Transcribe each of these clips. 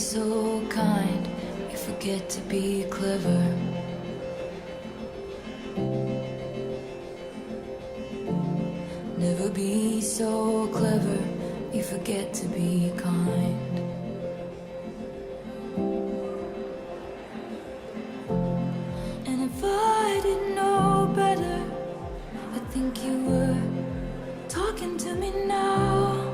so kind, you forget to be clever. Never be so clever, you forget to be kind. And if I didn't know better, I think you were talking to me now.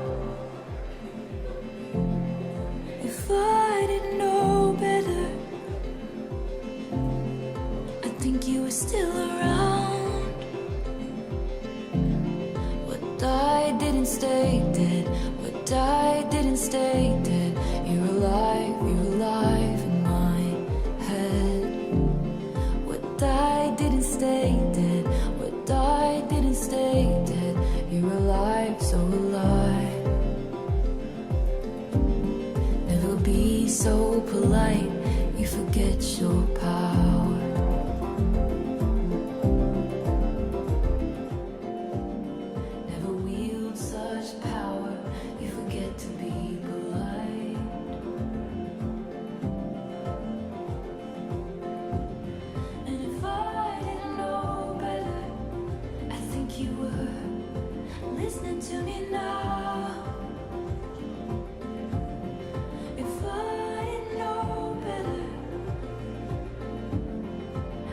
If I didn't know better, I think you were still around. What died didn't stay dead. What died didn't stay dead. You're alive in my head. What died didn't stay dead. What died didn't stay dead. You're alive, so alive. Never be so polite, you forget your power. Never wield such power, you forget to be polite. And if I didn't know better, I think you were listening to me now. If I didn't know better,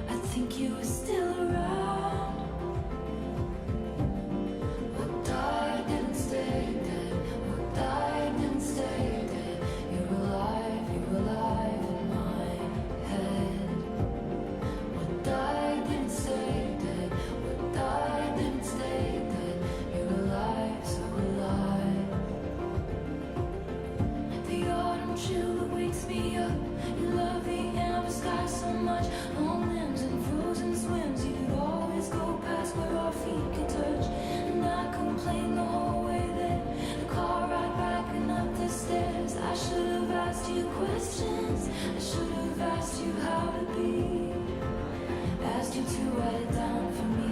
I think you were still around. What died didn't stay dead. What died didn't stay dead. You're alive in my head. What died didn't stay dead. What died didn't stay dead. You're alive, so alive. The autumn chill that wakes me up. You love the amber sky so much. On limbs and frozen swims, you'd always go past where our feet could touch. And I complained the whole way there. The car ride back and up the stairs. I should have asked you questions. I should have asked you how to be. Asked you to write it down for me.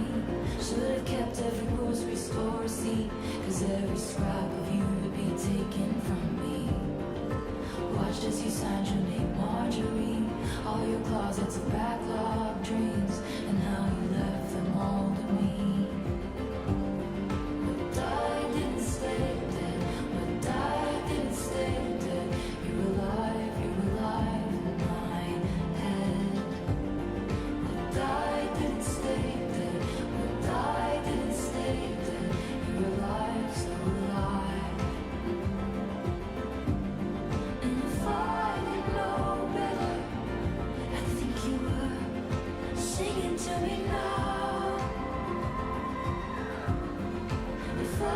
Should have kept every grocery store receipt, 'cause every scrap of you would be taken from me. Watched as you signed your name, Marjorie. All your closets of backlog dreams, and how you left them all to me. What died didn't stay dead. What died didn't stay dead. You're alive in my head. What died didn't stay dead. What died didn't stay dead. You're alive, so alive. And if I didn't know better, I think you were singing to me now. If I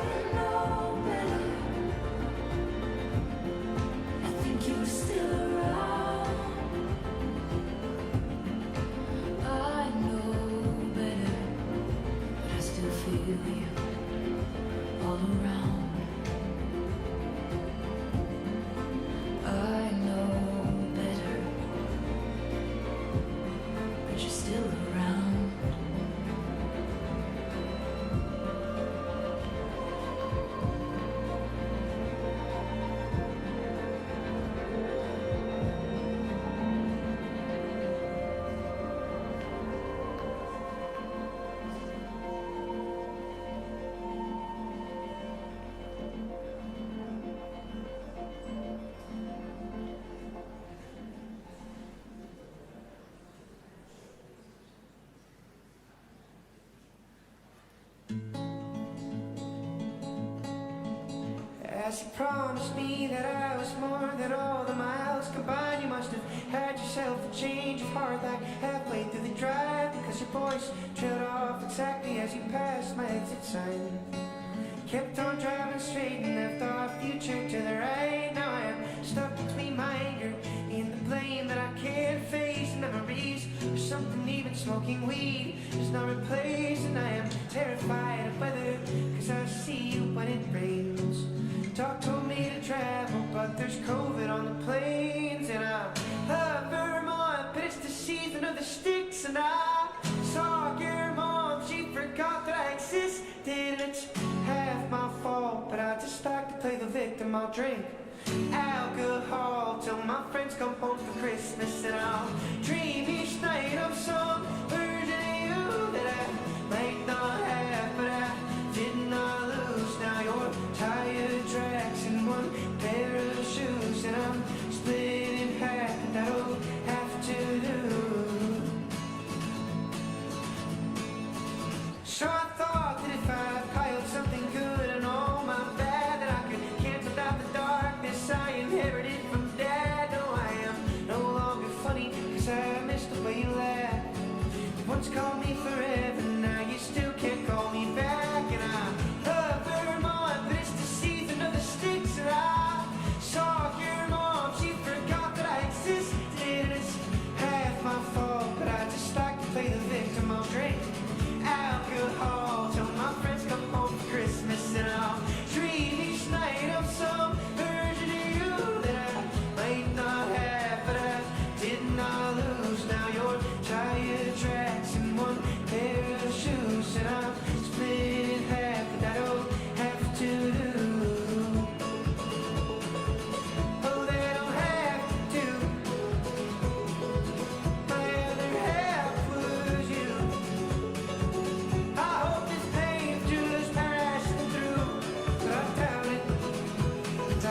didn't know better, I think you were still around. I know better, but I still feel you all around. I know better, but you're still around. As you promised me that I was more than all the miles combined, you must have had yourself a change of heart like halfway through the drive, because your voice trailed off exactly as you passed my exit sign. Kept on driving straight and left our future to the right. Now I am stuck between my anger and the blame that I can't face. Memories or something, even smoking weed does not replace. And I am terrified of weather, cause I see you when it rains. Doc told me to travel, but there's COVID on the planes. And I love Vermont, but it's the season of the sticks. And I saw your mom, she forgot that I existed. And it's half my fault, but I just like to play the victim. I'll drink alcohol till my friends come home for Christmas, and I'll dream each night of some version of you that I might not have, but I did not lose. Now your tired tracks and one pair of shoes, and I'm split in half, and I don't have to do. So I thought that if I piled something good and all my bad, that I could cancel out the darkness I inherited from Dad. No, I am no longer funny, cause I miss the way you laugh. You once called me forever, now you still can't call me back. And I love Vermont, but it's the season of the sticks. And I saw your mom, she forgot that I existed. And it's half my fault, but I just like to play the victim. I'll drink alcohol till my friends come home for Christmas, and I'll dream each night of some version of you that I might not have, but I did not lose. Now your tired tracks and one pair of shoes, and I'm split in half, and I don't have to do. Oh, they don't have to. My other half was you. I hope this pain just passing through, but I doubt it. I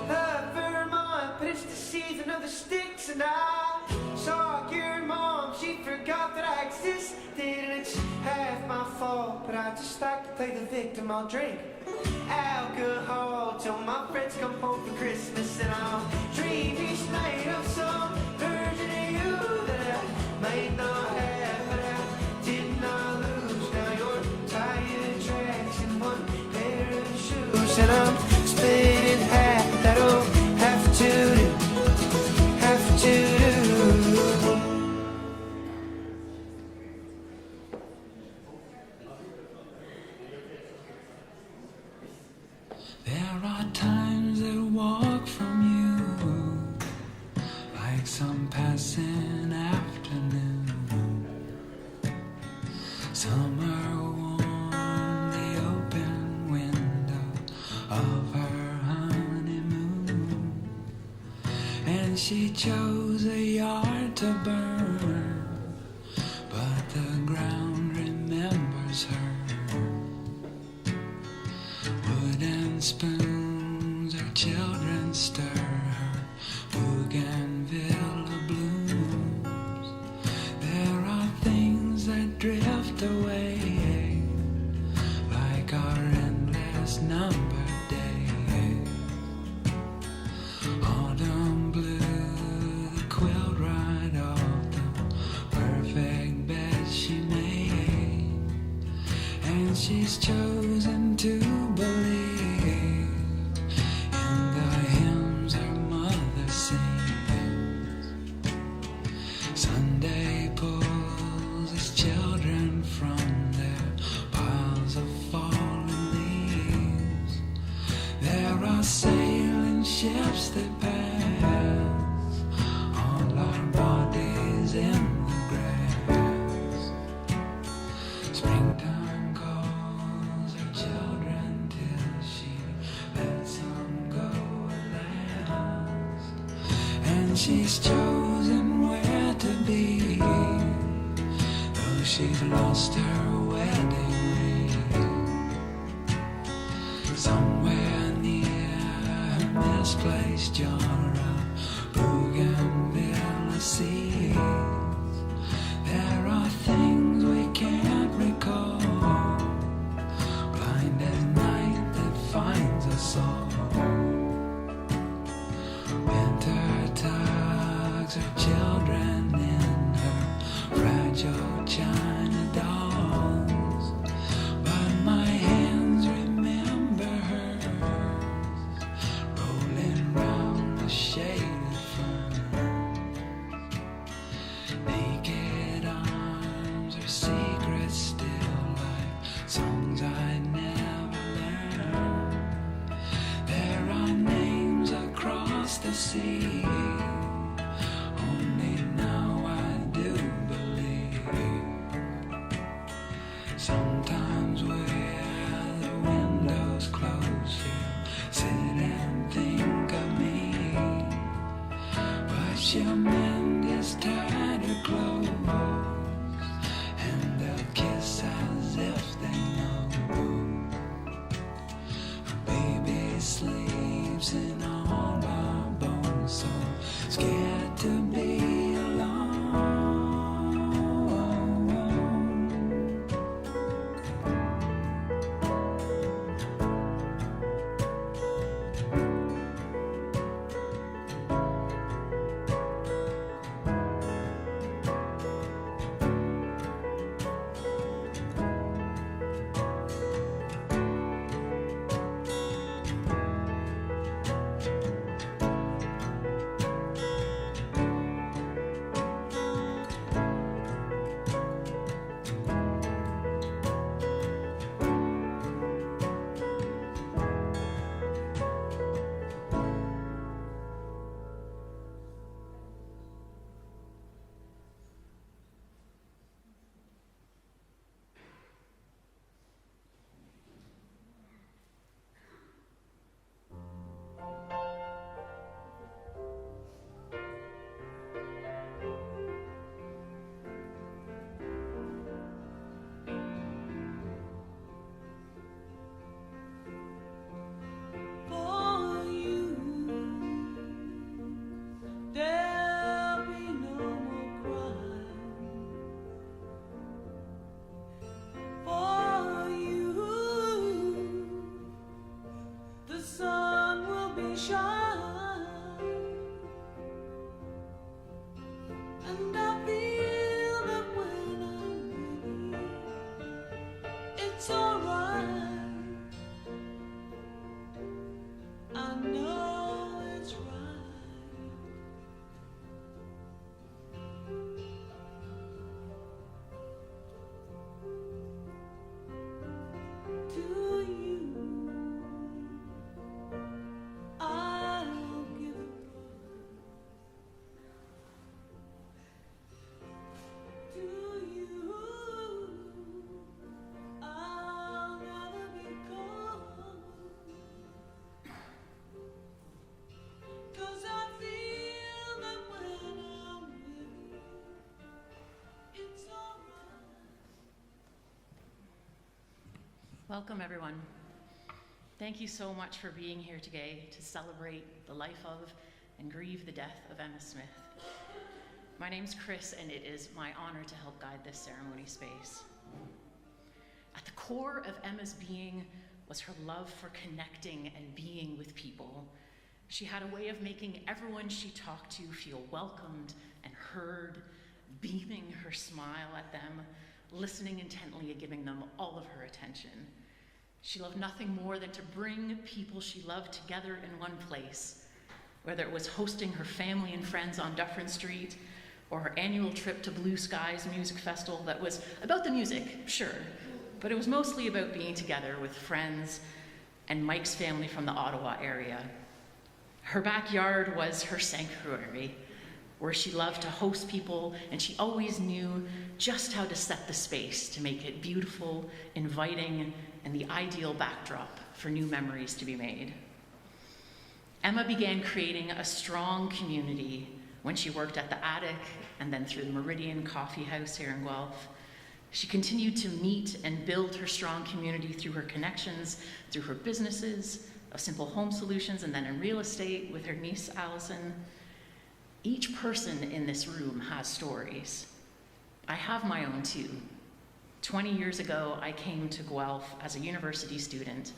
love Vermont, but it's the season of the sticks, and I saw your mom, she forgot that I existed, and it's half my fault, but I just like to play the victim. I'll drink alcohol till my friends come home for Christmas, and I'll dream each night of some version of you that I might not have, but I did not lose. Now your tired tracks and one pair of shoes, and I'm split in half. That'll have to do, have to do. There are times that walk from you like some passing afternoon. Summer warm, the open window of her honeymoon, and she chose a yard to burn, but the ground remembers her. Wooden spoons, her children stir her bougainvillea blooms. There are things that drift away like our endless numbered days. Autumn blue, the quilt right off the perfect bed she made, and she's chosen to believe in the hymns her mother sings. Sunday pulls his children from their piles of fallen leaves. There are sailing ships that pass on our bodies in the grass. Springtime calls her children till she lets them go at last, and she's chosen where to be, though she's lost her wedding ring. Somewhere near her misplaced jar of bougainvillea seeds, there are things we can't recall, blind as night that finds us all. Winter tugs her children in her fragile china dolls, but my hands remember hers, rolling round the shaded fern. Naked arms are secrets still, like songs I never learned. There are names across the sea, only now I do believe. Sometimes where the windows close, you sit and think of me. she'll mend his tattered clothes, and they'll kiss as if they know. Her baby sleeps in all our bones, so scared to be alone. For you, there'll be no more crying. For you, the sun will be shining, and I feel that when I'm with you, it's alright. I know it's right. To you, I'll give it. To you, I'll never be cold. 'Cause I feel that when I'm with you, it's alright. Welcome, everyone. Thank you so much for being here today to celebrate the life of and grieve the death of Emma Smith. My name's Chris, and it is my honor to help guide this ceremony space. At the core of Emma's being was her love for connecting and being with people. She had a way of making everyone she talked to feel welcomed and heard, beaming her smile at them, listening intently and giving them all of her attention. She loved nothing more than to bring people she loved together in one place, whether it was hosting her family and friends on Dufferin Street, or her annual trip to Blue Skies Music Festival that was about the music, sure, but it was mostly about being together with friends and Mike's family from the Ottawa area. Her backyard was her sanctuary, where she loved to host people, and she always knew just how to set the space to make it beautiful, inviting, and the ideal backdrop for new memories to be made. Emma began creating a strong community when she worked at the Attic and then through the Meridian Coffee House here in Guelph. She continued to meet and build her strong community through her connections, through her businesses of Simple Home Solutions, and then in real estate with her niece, Allison. Each person in this room has stories. I have my own too. 20 years ago, I came to Guelph as a university student,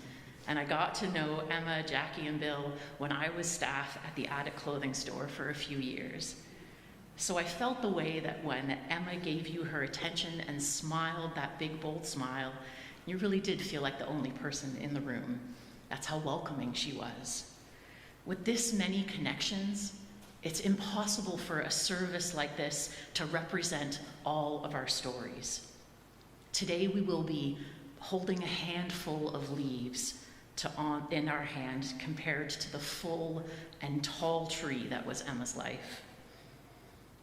and I got to know Emma, Jackie, and Bill when I was staff at the Attic clothing store for a few years. So I felt the way that when Emma gave you her attention and smiled that big, bold smile, you really did feel like the only person in the room. That's how welcoming she was. With this many connections, it's impossible for a service like this to represent all of our stories. Today we will be holding a handful of leaves in our hand compared to the full and tall tree that was Emma's life.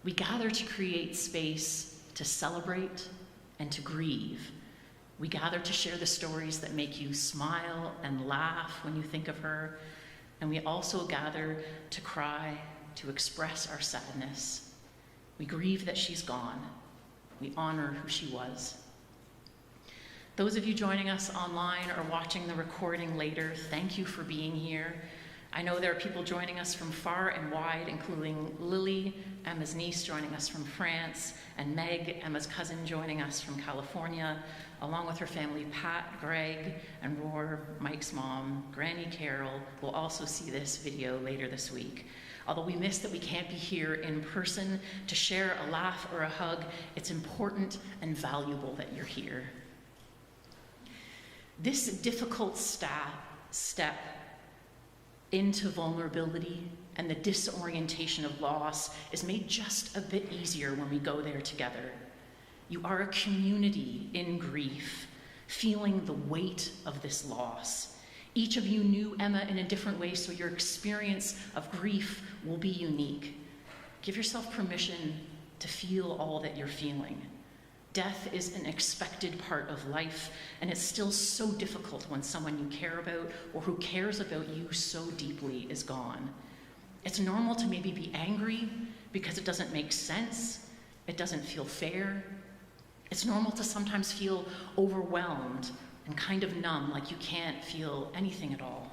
We gather to create space to celebrate and to grieve. We gather to share the stories that make you smile and laugh when you think of her. And we also gather to cry to express our sadness. We grieve that she's gone. We honor who she was. Those of you joining us online or watching the recording later, thank you for being here. I know there are people joining us from far and wide, including Lily, Emma's niece, joining us from France, and Meg, Emma's cousin, joining us from California, along with her family, Pat, Greg, and Roar, Mike's mom. Granny Carol will also see this video later this week. Although we miss that we can't be here in person to share a laugh or a hug, it's important and valuable that you're here. This difficult step into vulnerability and the disorientation of loss is made just a bit easier when we go there together. You are a community in grief, feeling the weight of this loss. Each of you knew Emma in a different way, so your experience of grief will be unique. Give yourself permission to feel all that you're feeling. Death is an expected part of life, and it's still so difficult when someone you care about or who cares about you so deeply is gone. It's normal to maybe be angry because it doesn't make sense, it doesn't feel fair. It's normal to sometimes feel overwhelmed and kind of numb, like you can't feel anything at all.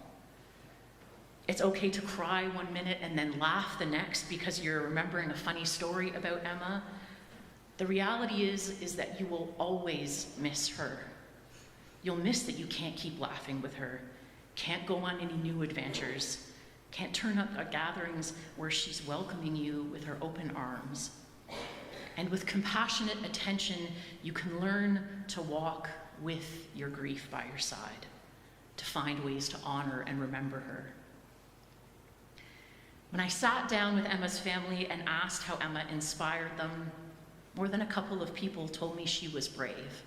It's okay to cry 1 minute and then laugh the next because you're remembering a funny story about Emma. The reality is that you will always miss her. You'll miss that you can't keep laughing with her, can't go on any new adventures, can't turn up at gatherings where she's welcoming you with her open arms. And with compassionate attention, you can learn to walk with your grief by your side, to find ways to honor and remember her. When I sat down with Emma's family and asked how Emma inspired them, more than a couple of people told me she was brave.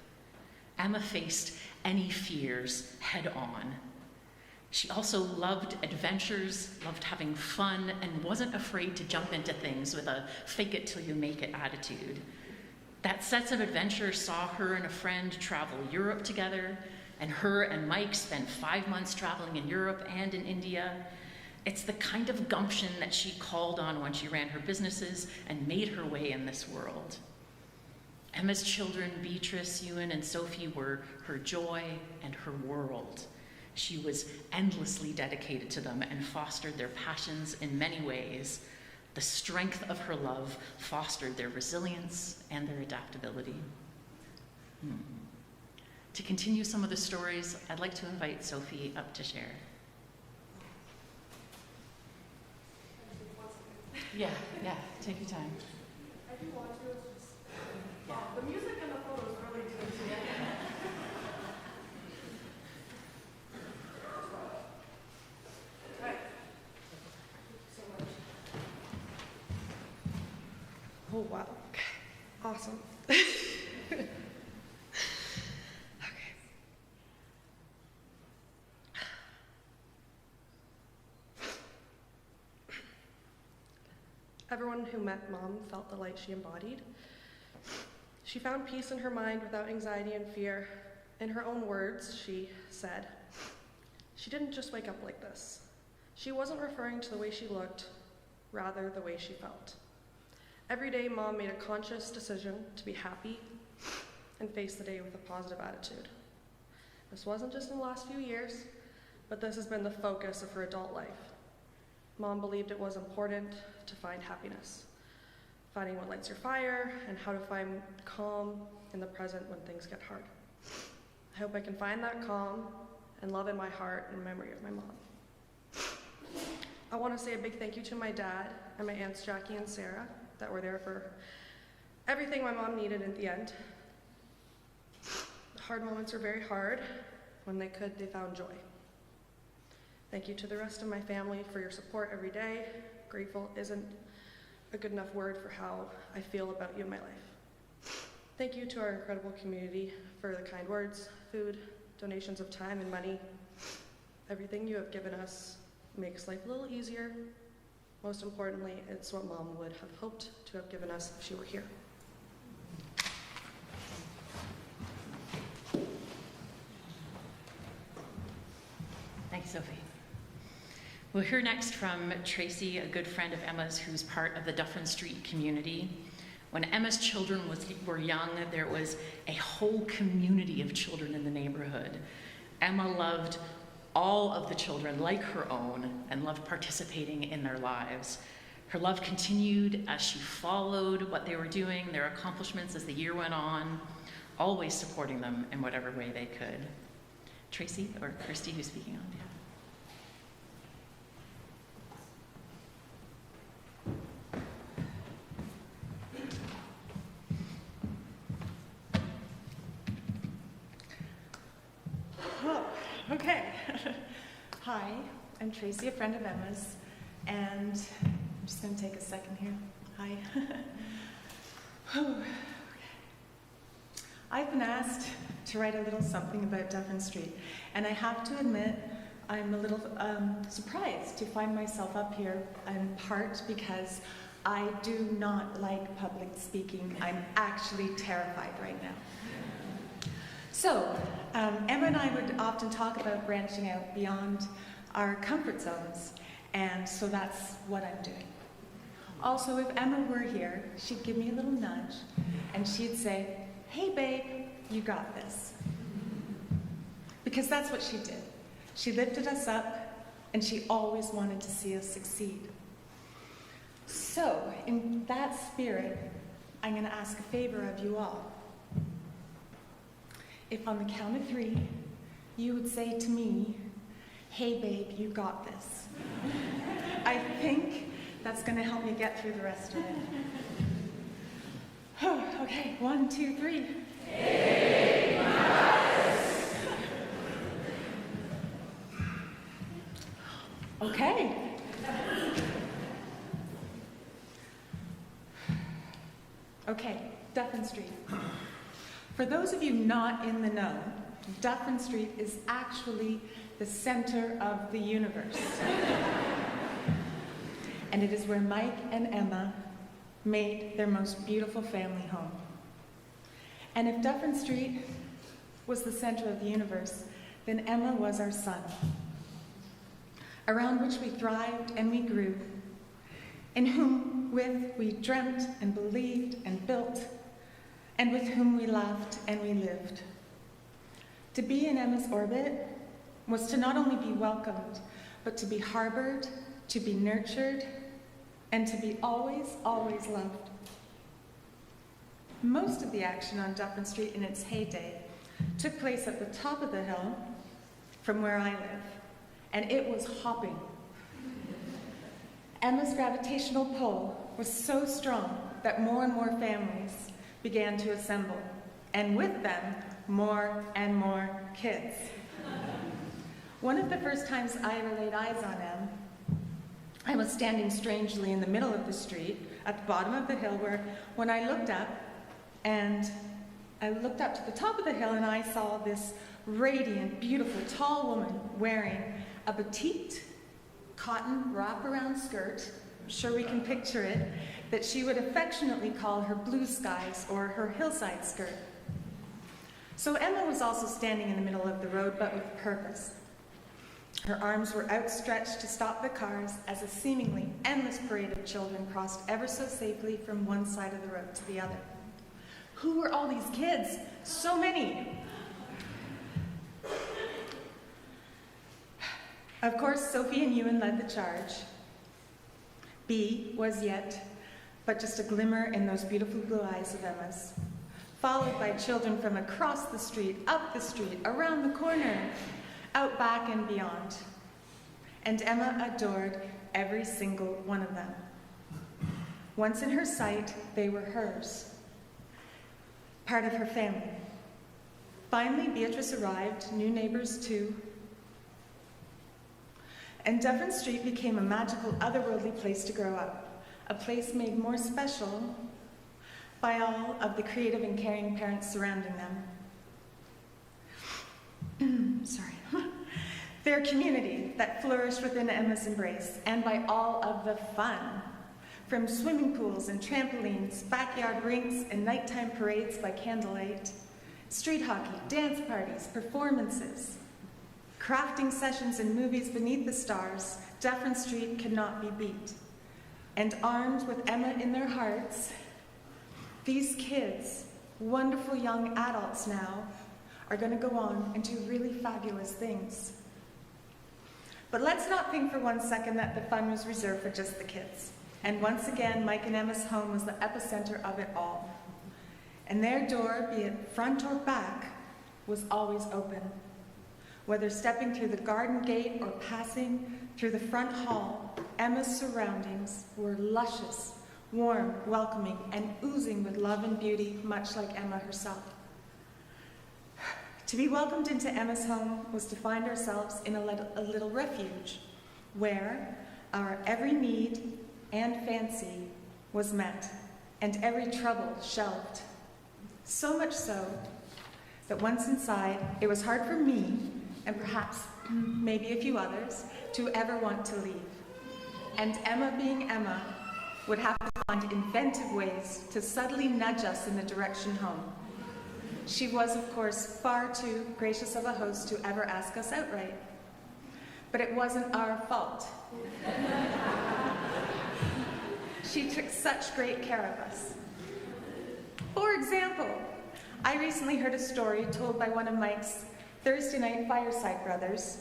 Emma faced any fears head on. She also loved adventures, loved having fun, and wasn't afraid to jump into things with a fake it till you make it attitude. That sense of adventure saw her and a friend travel Europe together, and her and Mike spent 5 months traveling in Europe and in India. It's the kind of gumption that she called on when she ran her businesses and made her way in this world. Emma's children, Beatrice, Ewan, and Sophie, were her joy and her world. She was endlessly dedicated to them and fostered their passions in many ways. The strength of her love fostered their resilience and their adaptability. To continue some of the stories, I'd like to invite Sophie up to share. Yeah, take your time. I do want to. It's just, the music and the photos really do it together. Right. So much. Oh wow. Awesome. Okay. Everyone who met Mom felt the light she embodied. She found peace in her mind without anxiety and fear. In her own words, she said, "She didn't just wake up like this." She wasn't referring to the way she looked, rather the way she felt. Every day, Mom made a conscious decision to be happy and face the day with a positive attitude. This wasn't just in the last few years, but this has been the focus of her adult life. Mom believed it was important to find happiness, finding what lights your fire, and how to find calm in the present when things get hard. I hope I can find that calm and love in my heart in memory of my mom. I want to say a big thank you to my dad and my aunts Jackie and Sarah that were there for everything my mom needed at the end. The hard moments were very hard. When they could, they found joy. Thank you to the rest of my family for your support every day. Grateful isn't a good enough word for how I feel about you in my life. Thank you to our incredible community for the kind words, food, donations of time and money. Everything you have given us makes life a little easier. Most importantly, it's what Mom would have hoped to have given us if she were here. Thanks, Sophie. We'll hear next from Tracy, a good friend of Emma's who's part of the Dufferin Street community. When Emma's children were young, there was a whole community of children in the neighborhood. Emma loved all of the children like her own and loved participating in their lives. Her love continued as she followed what they were doing, their accomplishments as the year went on, always supporting them in whatever way they could. Tracy, or Christy, who's speaking on behalf. Okay. Hi, I'm Tracy, a friend of Emma's, and I'm just going to take a second here. Hi. I've been asked to write a little something about Dufferin Street, and I have to admit I'm a little surprised to find myself up here, in part because I do not like public speaking. I'm actually terrified right now. So, Emma and I would often talk about branching out beyond our comfort zones, and so that's what I'm doing. Also, if Emma were here, she'd give me a little nudge, and she'd say, "Hey babe, you got this." Because that's what she did. She lifted us up, and she always wanted to see us succeed. So, in that spirit, I'm going to ask a favor of you all. If on the count of 3, you would say to me, "Hey babe, you got this." I think that's going to help me get through the rest of it. Okay, 1, 2, 3. Hey, you got this. Okay. Okay, Dufferin Street. For those of you not in the know, Dufferin Street is actually the center of the universe. And it is where Mike and Emma made their most beautiful family home. And if Dufferin Street was the center of the universe, then Emma was our sun, around which we thrived and we grew, in whom with we dreamt and believed and built, and with whom we laughed and we lived. To be in Emma's orbit was to not only be welcomed, but to be harbored, to be nurtured, and to be always, always loved. Most of the action on Dufferin Street in its heyday took place at the top of the hill from where I live, and it was hopping. Emma's gravitational pull was so strong that more and more families began to assemble, and with them, more and more kids. One of the first times I ever laid eyes on Em, I was standing strangely in the middle of the street, at the bottom of the hill, when I looked up to the top of the hill, and I saw this radiant, beautiful, tall woman wearing a petite cotton wraparound skirt, I'm sure we can picture it, that she would affectionately call her blue skies or her hillside skirt. So Emma was also standing in the middle of the road, but with purpose. Her arms were outstretched to stop the cars as a seemingly endless parade of children crossed ever so safely from one side of the road to the other. Who were all these kids? So many! Of course, Sophie and Ewan led the charge. B was yet but just a glimmer in those beautiful blue eyes of Emma's, followed by children from across the street, up the street, around the corner, out back and beyond. And Emma adored every single one of them. Once in her sight, they were hers, part of her family. Finally, Beatrice arrived, new neighbors too, and Dufferin Street became a magical, otherworldly place to grow up. A place made more special by all of the creative and caring parents surrounding them. Sorry. Their community that flourished within Emma's embrace, and by all of the fun, from swimming pools and trampolines, backyard rinks and nighttime parades by candlelight, street hockey, dance parties, performances, crafting sessions in movies beneath the stars, Dufferin Street could not be beat. And armed with Emma in their hearts, these kids, wonderful young adults now, are going to go on and do really fabulous things. But let's not think for one second that the fun was reserved for just the kids. And once again, Mike and Emma's home was the epicenter of it all. And their door, be it front or back, was always open. Whether stepping through the garden gate or passing through the front hall, Emma's surroundings were luscious, warm, welcoming, and oozing with love and beauty, much like Emma herself. To be welcomed into Emma's home was to find ourselves in a little refuge, where our every need and fancy was met, and every trouble shelved. So much so that once inside, it was hard for me, and perhaps maybe a few others, to ever want to leave. And Emma, being Emma, would have to find inventive ways to subtly nudge us in the direction home. She was, of course, far too gracious of a host to ever ask us outright. But it wasn't our fault. She took such great care of us. For example, I recently heard a story told by one of Mike's Thursday night fireside brothers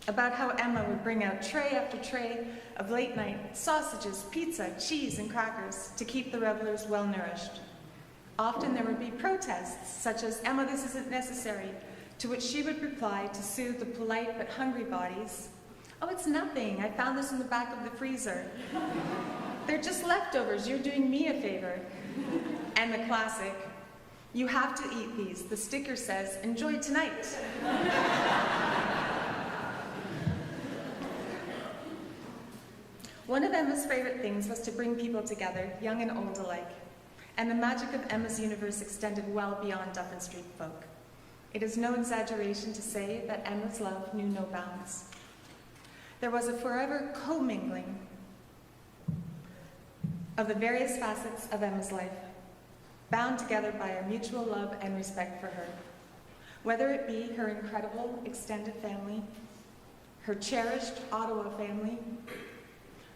about how Emma would bring out tray after tray of late night sausages, pizza, cheese, and crackers to keep the revelers well nourished. Often there would be protests, such as, "Emma, this isn't necessary," to which she would reply to soothe the polite but hungry bodies, "Oh, it's nothing. I found this in the back of the freezer. They're just leftovers. You're doing me a favor." And the classic, "You have to eat these. The sticker says, 'Enjoy tonight.'" One of Emma's favorite things was to bring people together, young and old alike. And the magic of Emma's universe extended well beyond Dufferin Street folk. It is no exaggeration to say that Emma's love knew no bounds. There was a forever commingling of the various facets of Emma's life, bound together by our mutual love and respect for her. Whether it be her incredible extended family, her cherished Ottawa family,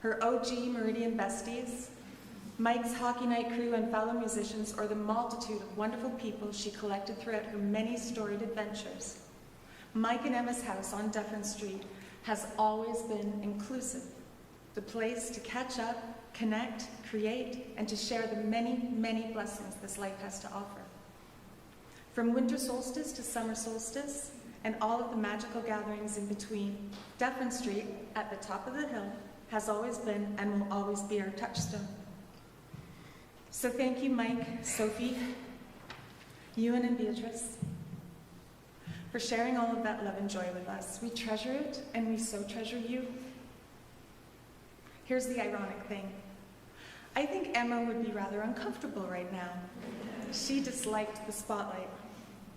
her OG Meridian besties, Mike's hockey night crew and fellow musicians, or the multitude of wonderful people she collected throughout her many storied adventures, Mike and Emma's house on Dufferin Street has always been inclusive, the place to catch up, connect, create, and to share the many, many blessings this life has to offer. From winter solstice to summer solstice, and all of the magical gatherings in between, Dufferin Street, at the top of the hill, has always been and will always be our touchstone. So thank you, Mike, Sophie, Ewan, and Beatrice, for sharing all of that love and joy with us. We treasure it, and we so treasure you. Here's the ironic thing. I think Emma would be rather uncomfortable right now. She disliked the spotlight,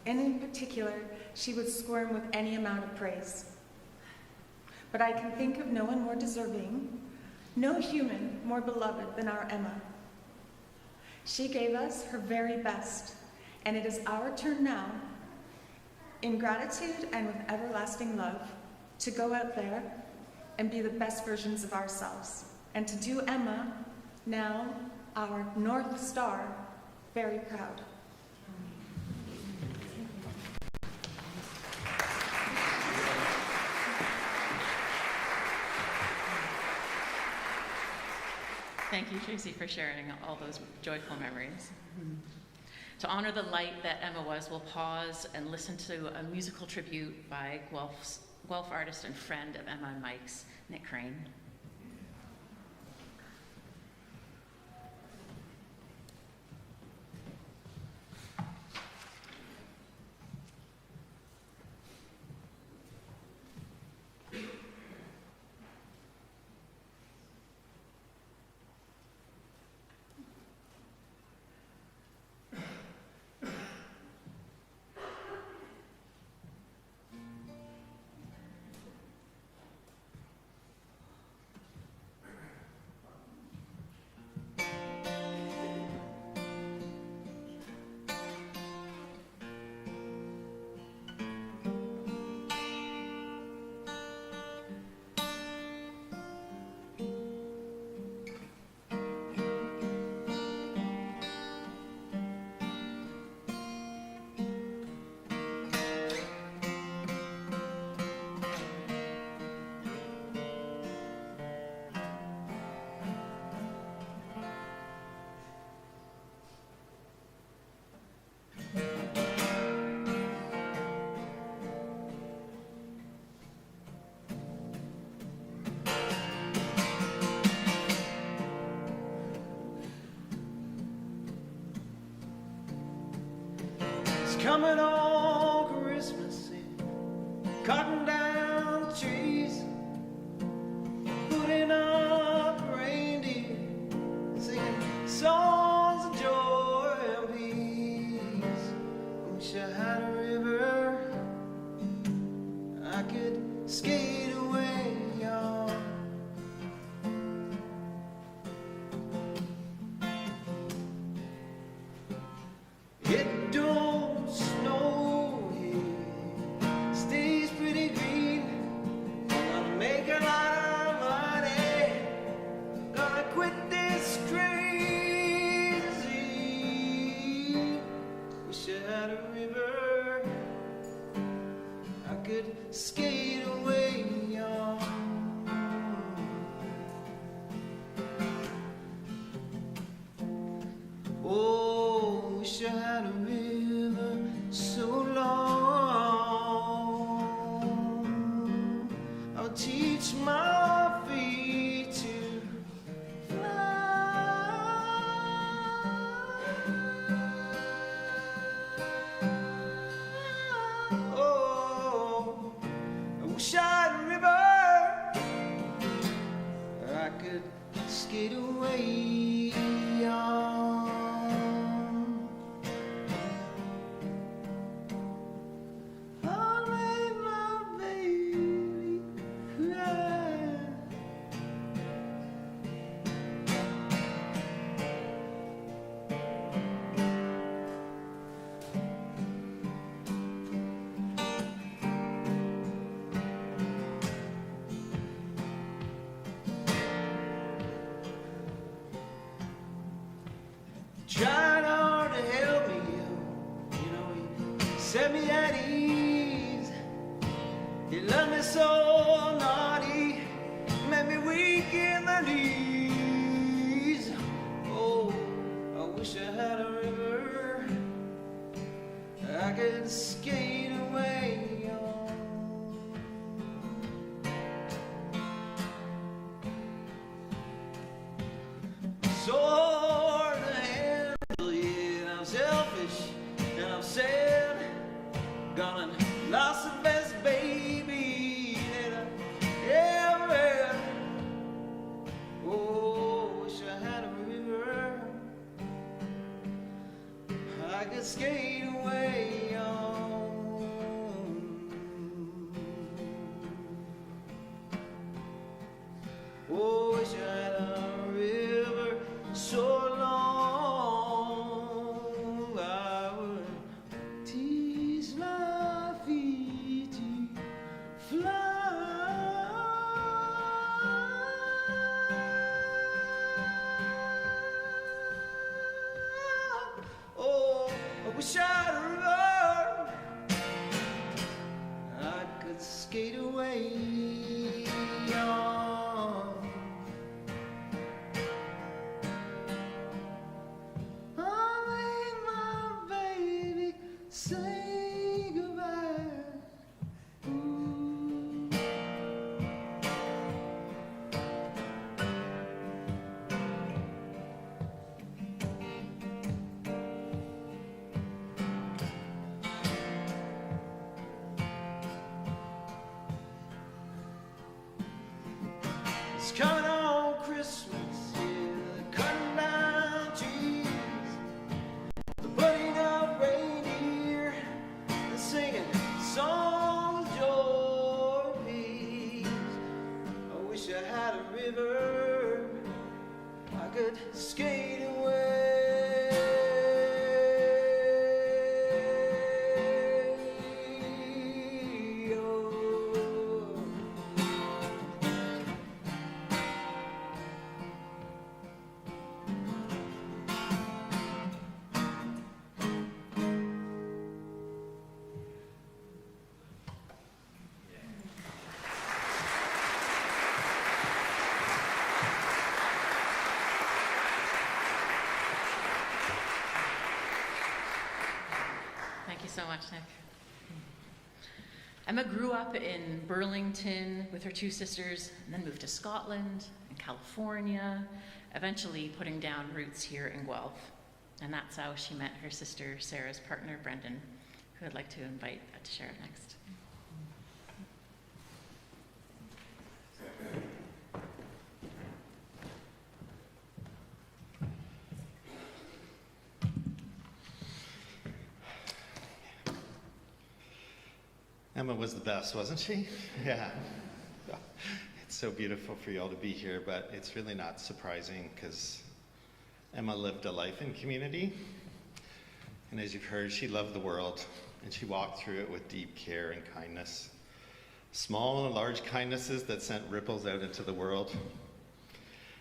and in particular, she would squirm with any amount of praise. But I can think of no one more deserving, no human more beloved than our Emma. She gave us her very best, and it is our turn now, in gratitude and with everlasting love, to go out there and be the best versions of ourselves, and to do Emma, now our North Star, very proud. Thank you, Tracy, for sharing all those joyful memories. To honor the light that Emma was, we'll pause and listen to a musical tribute by Guelph artist and friend of Emma and Mike's, Nick Crane. coming on Christmas and cutting down trees, putting up reindeer, singing songs of joy and peace. I wish I had a river I could skate away on. It don't snow here, stays pretty green. Gonna make a lot of money, gonna quit this crazy. Wish I had a river I could skate away on. Oh, wish I had a river so long I would teach my feet to fly. Oh, I wish I had a river I could skate away on. I'll make my baby cry. Tried hard to help me, you know, he set me at ease. He left me so naughty, made me weak in the knees. Oh, I wish I had a river I could skate away on. So hard to handle, yet I'm selfish and I'm sad. Gone and lost the best baby that I ever had. Oh, wish I had a river I could skate away on. Oh, wish I had a river so long I would teach my feet to fly. Oh, I wish I had a river I could skate away on. I made my baby say goodbye. Ooh. It's coming on Christmas, yeah, cutting down trees, putting up reindeer and singing songs of joy and peace. I wish I had a river I could skate away. Oh. Thank you so much, Nick. Emma grew up in Burlington with her two sisters, and then moved to Scotland and California, eventually putting down roots here in Guelph. And that's how she met her sister Sarah's partner, Brendan, who I'd like to invite to share next. Emma was the best, wasn't she? Yeah. It's so beautiful for you all to be here, but it's really not surprising because Emma lived a life in community. And as you've heard, she loved the world and she walked through it with deep care and kindness. Small and large kindnesses that sent ripples out into the world.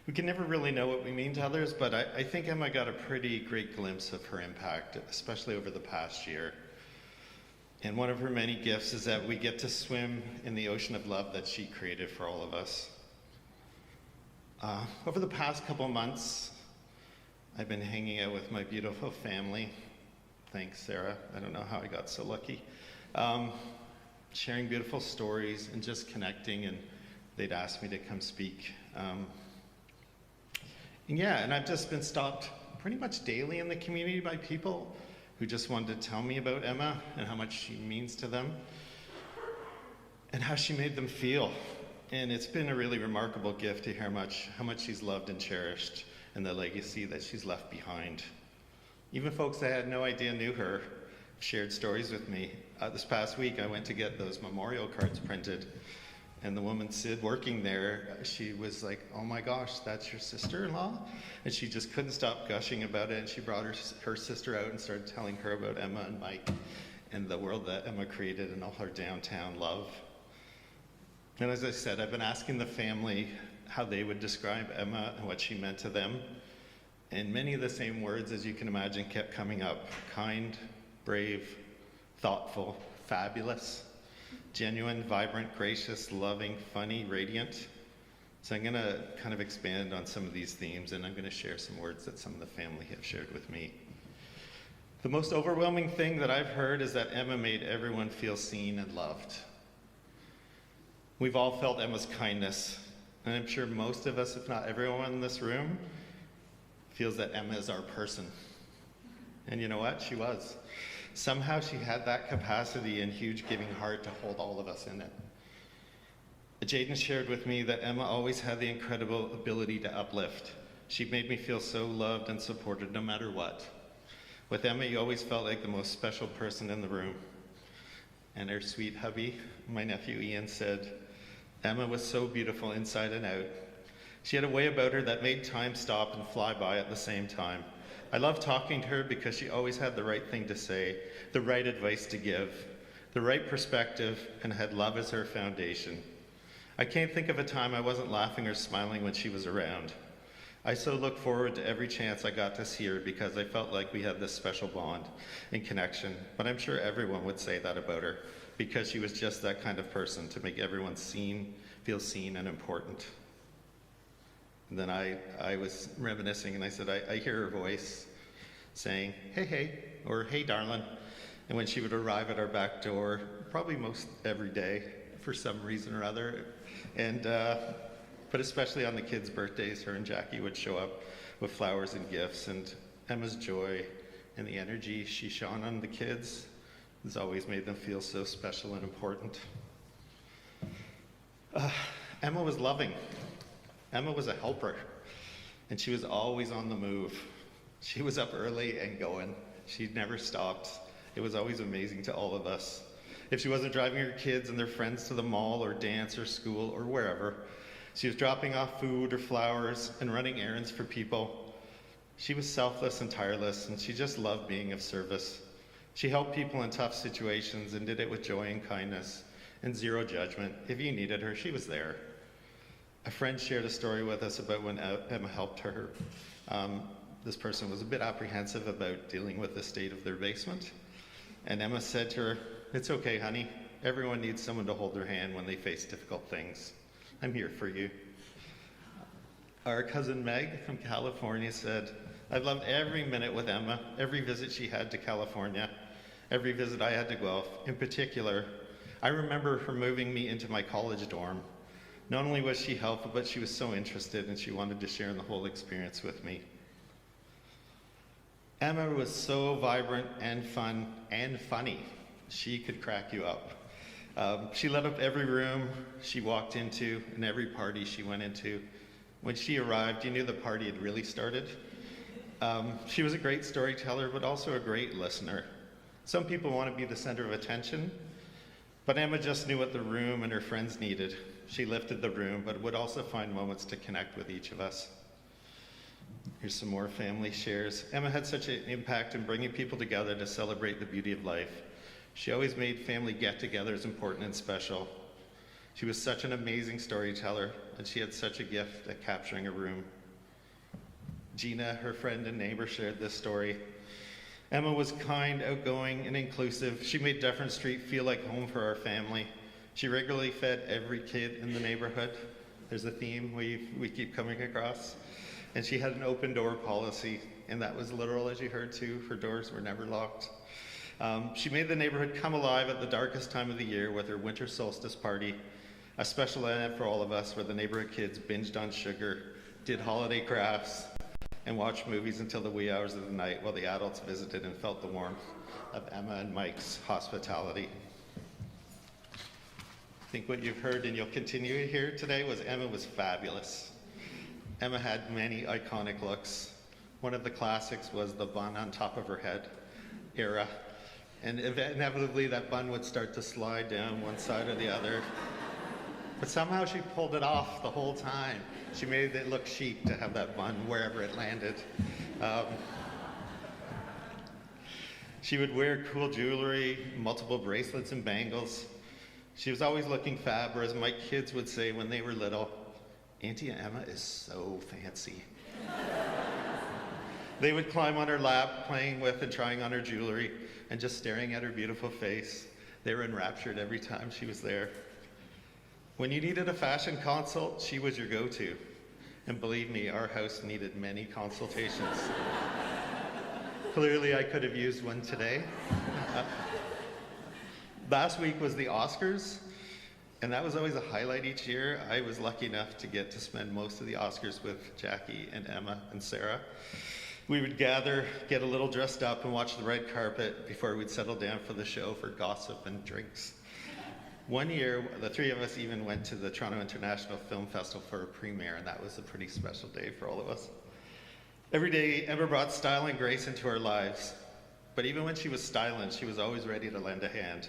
We can never really know what we mean to others, but I think Emma got a pretty great glimpse of her impact, especially over the past year. And one of her many gifts is that we get to swim in the ocean of love that she created for all of us. Over the past couple months, I've been hanging out with my beautiful family. Thanks, Sarah. I don't know how I got so lucky. Sharing beautiful stories and just connecting, and they'd asked me to come speak. And I've just been stopped pretty much daily in the community by people who just wanted to tell me about Emma and how much she means to them and how she made them feel. And it's been a really remarkable gift to hear how much she's loved and cherished and the legacy that she's left behind. Even folks that had no idea knew her shared stories with me. This past week, I went to get those memorial cards printed, and the woman, Sid, working there, she was like, "Oh my gosh, that's your sister-in-law?" And she just couldn't stop gushing about it, and she brought her sister out and started telling her about Emma and Mike and the world that Emma created and all her downtown love. And as I said, I've been asking the family how they would describe Emma and what she meant to them. And many of the same words, as you can imagine, kept coming up. Kind, brave, thoughtful, fabulous, genuine, vibrant, gracious, loving, funny, radiant. So I'm going to kind of expand on some of these themes, and I'm going to share some words that some of the family have shared with me. The most overwhelming thing that I've heard is that Emma made everyone feel seen and loved. We've all felt Emma's kindness, and I'm sure most of us, if not everyone in this room, feels that Emma is our person. And you know what? She was. Somehow she had that capacity and huge giving heart to hold all of us in it. Jaden shared with me that Emma always had the incredible ability to uplift. She made me feel so loved and supported no matter what. With Emma, you always felt like the most special person in the room. And her sweet hubby, my nephew Ian, said, Emma was so beautiful inside and out. She had a way about her that made time stop and fly by at the same time. I loved talking to her because she always had the right thing to say, the right advice to give, the right perspective, and had love as her foundation. I can't think of a time I wasn't laughing or smiling when she was around. I so look forward to every chance I got to see her because I felt like we had this special bond and connection, but I'm sure everyone would say that about her because she was just that kind of person to make everyone feel seen and important. And then I was reminiscing and I said, I hear her voice saying, hey, or hey, darling. And when she would arrive at our back door, probably most every day for some reason or other, and but especially on the kids' birthdays, her and Jackie would show up with flowers and gifts, and Emma's joy and the energy she shone on the kids has always made them feel so special and important. Emma was loving. Emma was a helper, and she was always on the move. She was up early and going. She never stopped. It was always amazing to all of us. If she wasn't driving her kids and their friends to the mall or dance or school or wherever, she was dropping off food or flowers and running errands for people. She was selfless and tireless, and she just loved being of service. She helped people in tough situations and did it with joy and kindness and zero judgment. If you needed her, she was there. A friend shared a story with us about when Emma helped her. This person was a bit apprehensive about dealing with the state of their basement. And Emma said to her, "It's okay, honey. Everyone needs someone to hold their hand when they face difficult things. I'm here for you." Our cousin Meg from California said, "I've loved every minute with Emma, every visit she had to California, every visit I had to Guelph. In particular, I remember her moving me into my college dorm. Not only was she helpful, but she was so interested and she wanted to share in the whole experience with me." Emma was so vibrant and fun and funny. She could crack you up. She lit up every room she walked into and every party she went into. When she arrived, you knew the party had really started. She was a great storyteller, but also a great listener. Some people want to be the center of attention, but Emma just knew what the room and her friends needed. She lifted the room, but would also find moments to connect with each of us. Here's some more family shares. Emma had such an impact in bringing people together to celebrate the beauty of life. She always made family get-togethers important and special. She was such an amazing storyteller, and she had such a gift at capturing a room. Gina, her friend and neighbor, shared this story. Emma was kind, outgoing, and inclusive. She made Dufferin Street feel like home for our family. She regularly fed every kid in the neighborhood. There's a theme we keep coming across. And she had an open door policy, and that was literal, as you heard too. Her doors were never locked. She made the neighborhood come alive at the darkest time of the year with her winter solstice party, a special event for all of us where the neighborhood kids binged on sugar, did holiday crafts, and watched movies until the wee hours of the night while the adults visited and felt the warmth of Emma and Mike's hospitality. I think what you've heard and you'll continue to hear today was Emma was fabulous. Emma had many iconic looks. One of the classics was the bun on top of her head era. And inevitably that bun would start to slide down one side or the other. But somehow she pulled it off the whole time. She made it look chic to have that bun wherever it landed. She would wear cool jewelry, multiple bracelets and bangles. She was always looking fab, or as my kids would say when they were little, Auntie Emma is so fancy. They would climb on her lap, playing with and trying on her jewelry, and just staring at her beautiful face. They were enraptured every time she was there. When you needed a fashion consult, she was your go-to. And believe me, our house needed many consultations. Clearly, I could have used one today. Last week was the Oscars, and that was always a highlight each year. I was lucky enough to get to spend most of the Oscars with Jackie and Emma and Sarah. We would gather, get a little dressed up, and watch the red carpet before we'd settle down for the show for gossip and drinks. One year, the three of us even went to the Toronto International Film Festival for a premiere, and that was a pretty special day for all of us. Every day, Emma brought style and grace into our lives. But even when she was styling, she was always ready to lend a hand.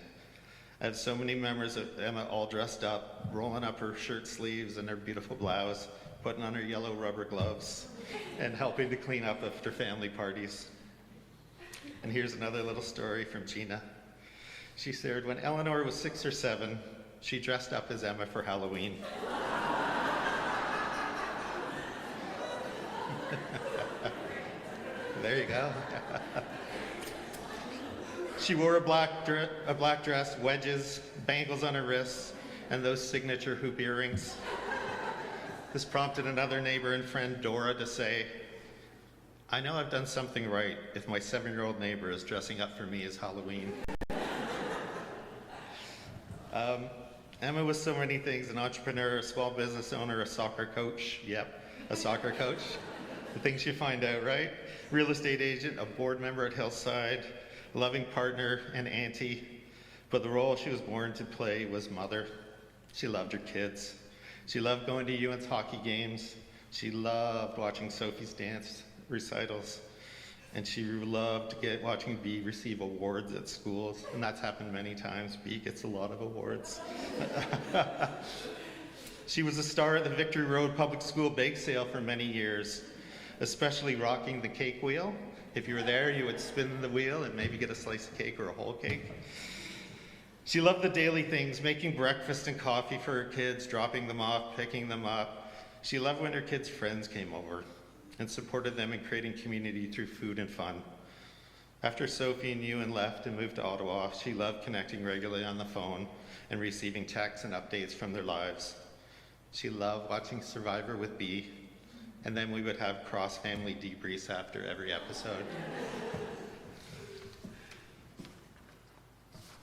I had so many memories of Emma all dressed up, rolling up her shirt sleeves and her beautiful blouse, putting on her yellow rubber gloves, and helping to clean up after family parties. And here's another little story from Gina. She shared, when Eleanor was 6 or 7, she dressed up as Emma for Halloween. There you go. She wore a black dress, wedges, bangles on her wrists, and those signature hoop earrings. This prompted another neighbor and friend, Dora, to say, I know I've done something right if my 7-year-old neighbor is dressing up for me as Halloween. Emma was so many things, an entrepreneur, a small business owner, a soccer coach. Yep, a soccer coach. The things you find out, right? Real estate agent, a board member at Hillside, a loving partner, and auntie. But the role she was born to play was mother. She loved her kids. She loved going to Ewan's hockey games. She loved watching Sophie's dance recitals. And she loved watching B receive awards at schools. And that's happened many times. B gets a lot of awards. She was a star at the Victory Road Public School bake sale for many years, especially rocking the cake wheel. If you were there, you would spin the wheel and maybe get a slice of cake or a whole cake. She loved the daily things, making breakfast and coffee for her kids, dropping them off, picking them up. She loved when her kids' friends came over and supported them in creating community through food and fun. After Sophie and Ewan left and moved to Ottawa, she loved connecting regularly on the phone and receiving texts and updates from their lives. She loved watching Survivor with B, and then we would have cross-family debriefs after every episode.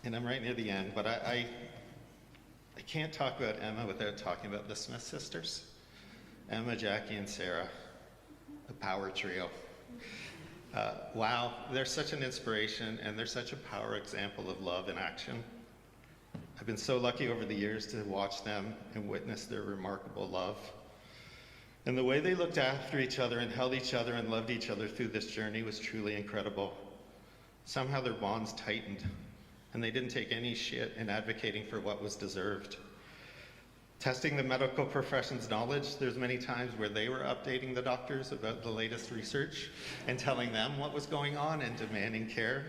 And I'm right near the end, but I can't talk about Emma without talking about the Smith sisters. Emma, Jackie, and Sarah, a power trio. Wow, they're such an inspiration, and they're such a power example of love in action. I've been so lucky over the years to watch them and witness their remarkable love. And the way they looked after each other and held each other and loved each other through this journey was truly incredible. Somehow their bonds tightened, and they didn't take any shit in advocating for what was deserved. Testing the medical profession's knowledge, there's many times where they were updating the doctors about the latest research and telling them what was going on and demanding care,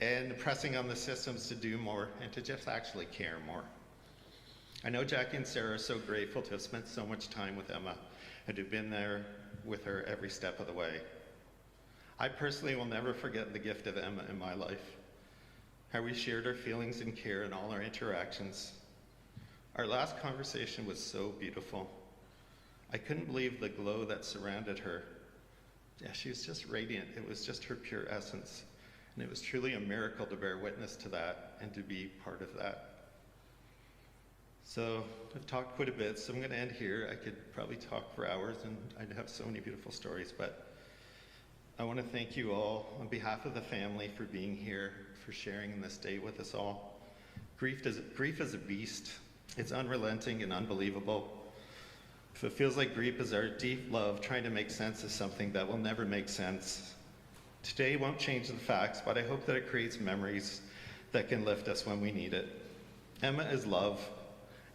and pressing on the systems to do more and to just actually care more. I know Jackie and Sarah are so grateful to have spent so much time with Emma and to have been there with her every step of the way. I personally will never forget the gift of Emma in my life, how we shared our feelings and care in all our interactions. Our last conversation was so beautiful. I couldn't believe the glow that surrounded her. Yeah, she was just radiant. It was just her pure essence. And it was truly a miracle to bear witness to that and to be part of that. So I've talked quite a bit, so I'm going to end here. I could probably talk for hours, and I'd have so many beautiful stories, but I want to thank you all on behalf of the family for being here, for sharing this day with us all. Grief is a beast. It's unrelenting and unbelievable. If it feels like grief is our deep love trying to make sense of something that will never make sense, today won't change the facts, but I hope that it creates memories that can lift us when we need it. Emma is love,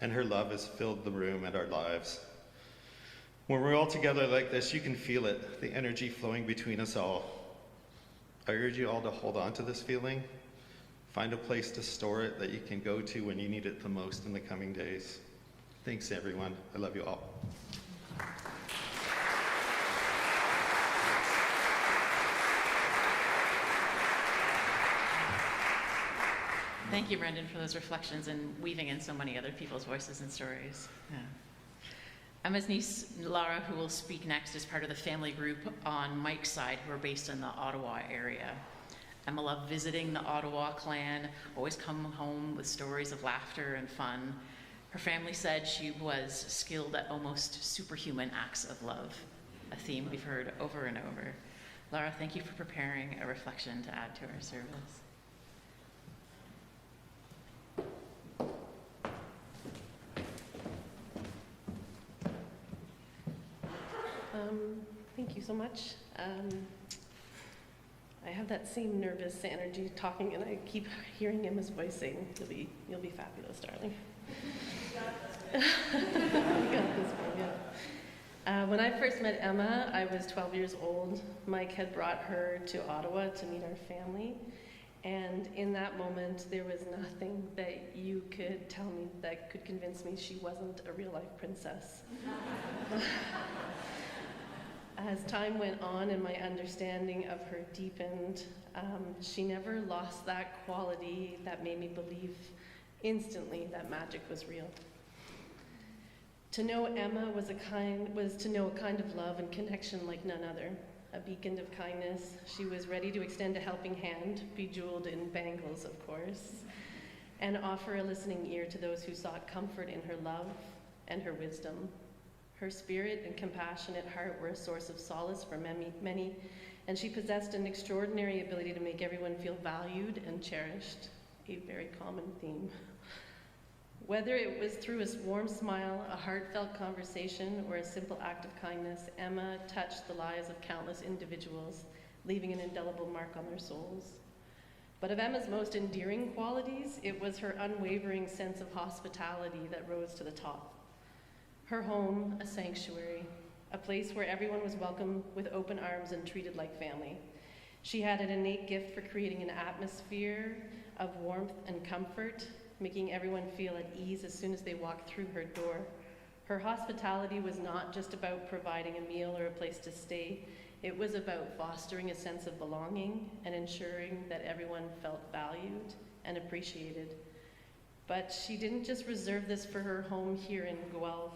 and her love has filled the room and our lives. When we're all together like this, you can feel it, the energy flowing between us all. I urge you all to hold on to this feeling. Find a place to store it that you can go to when you need it the most in the coming days. Thanks, everyone. I love you all. Thank you, Brendan, for those reflections and weaving in so many other people's voices and stories. Yeah. Emma's niece, Lara, who will speak next, is part of the family group on Mike's side who are based in the Ottawa area. Emma loved visiting the Ottawa clan, always come home with stories of laughter and fun. Her family said she was skilled at almost superhuman acts of love, a theme we've heard over and over. Lara, thank you for preparing a reflection to add to our service. Thank you so much. I have that same nervous energy talking, and I keep hearing Emma's voice saying, "You'll be fabulous, darling." You got this one, yeah. When I first met Emma, I was 12 years old. Mike had brought her to Ottawa to meet our family, and in that moment, there was nothing that you could tell me that could convince me she wasn't a real-life princess. As time went on and my understanding of her deepened, she never lost that quality that made me believe instantly that magic was real. To know Emma was to know a kind of love and connection like none other, a beacon of kindness. She was ready to extend a helping hand, bejeweled in bangles, of course, and offer a listening ear to those who sought comfort in her love and her wisdom. Her spirit and compassionate heart were a source of solace for many, and she possessed an extraordinary ability to make everyone feel valued and cherished, a very common theme. Whether it was through a warm smile, a heartfelt conversation, or a simple act of kindness, Emma touched the lives of countless individuals, leaving an indelible mark on their souls. But of Emma's most endearing qualities, it was her unwavering sense of hospitality that rose to the top. Her home, a sanctuary, a place where everyone was welcome with open arms and treated like family. She had an innate gift for creating an atmosphere of warmth and comfort, making everyone feel at ease as soon as they walked through her door. Her hospitality was not just about providing a meal or a place to stay. It was about fostering a sense of belonging and ensuring that everyone felt valued and appreciated. But she didn't just reserve this for her home here in Guelph,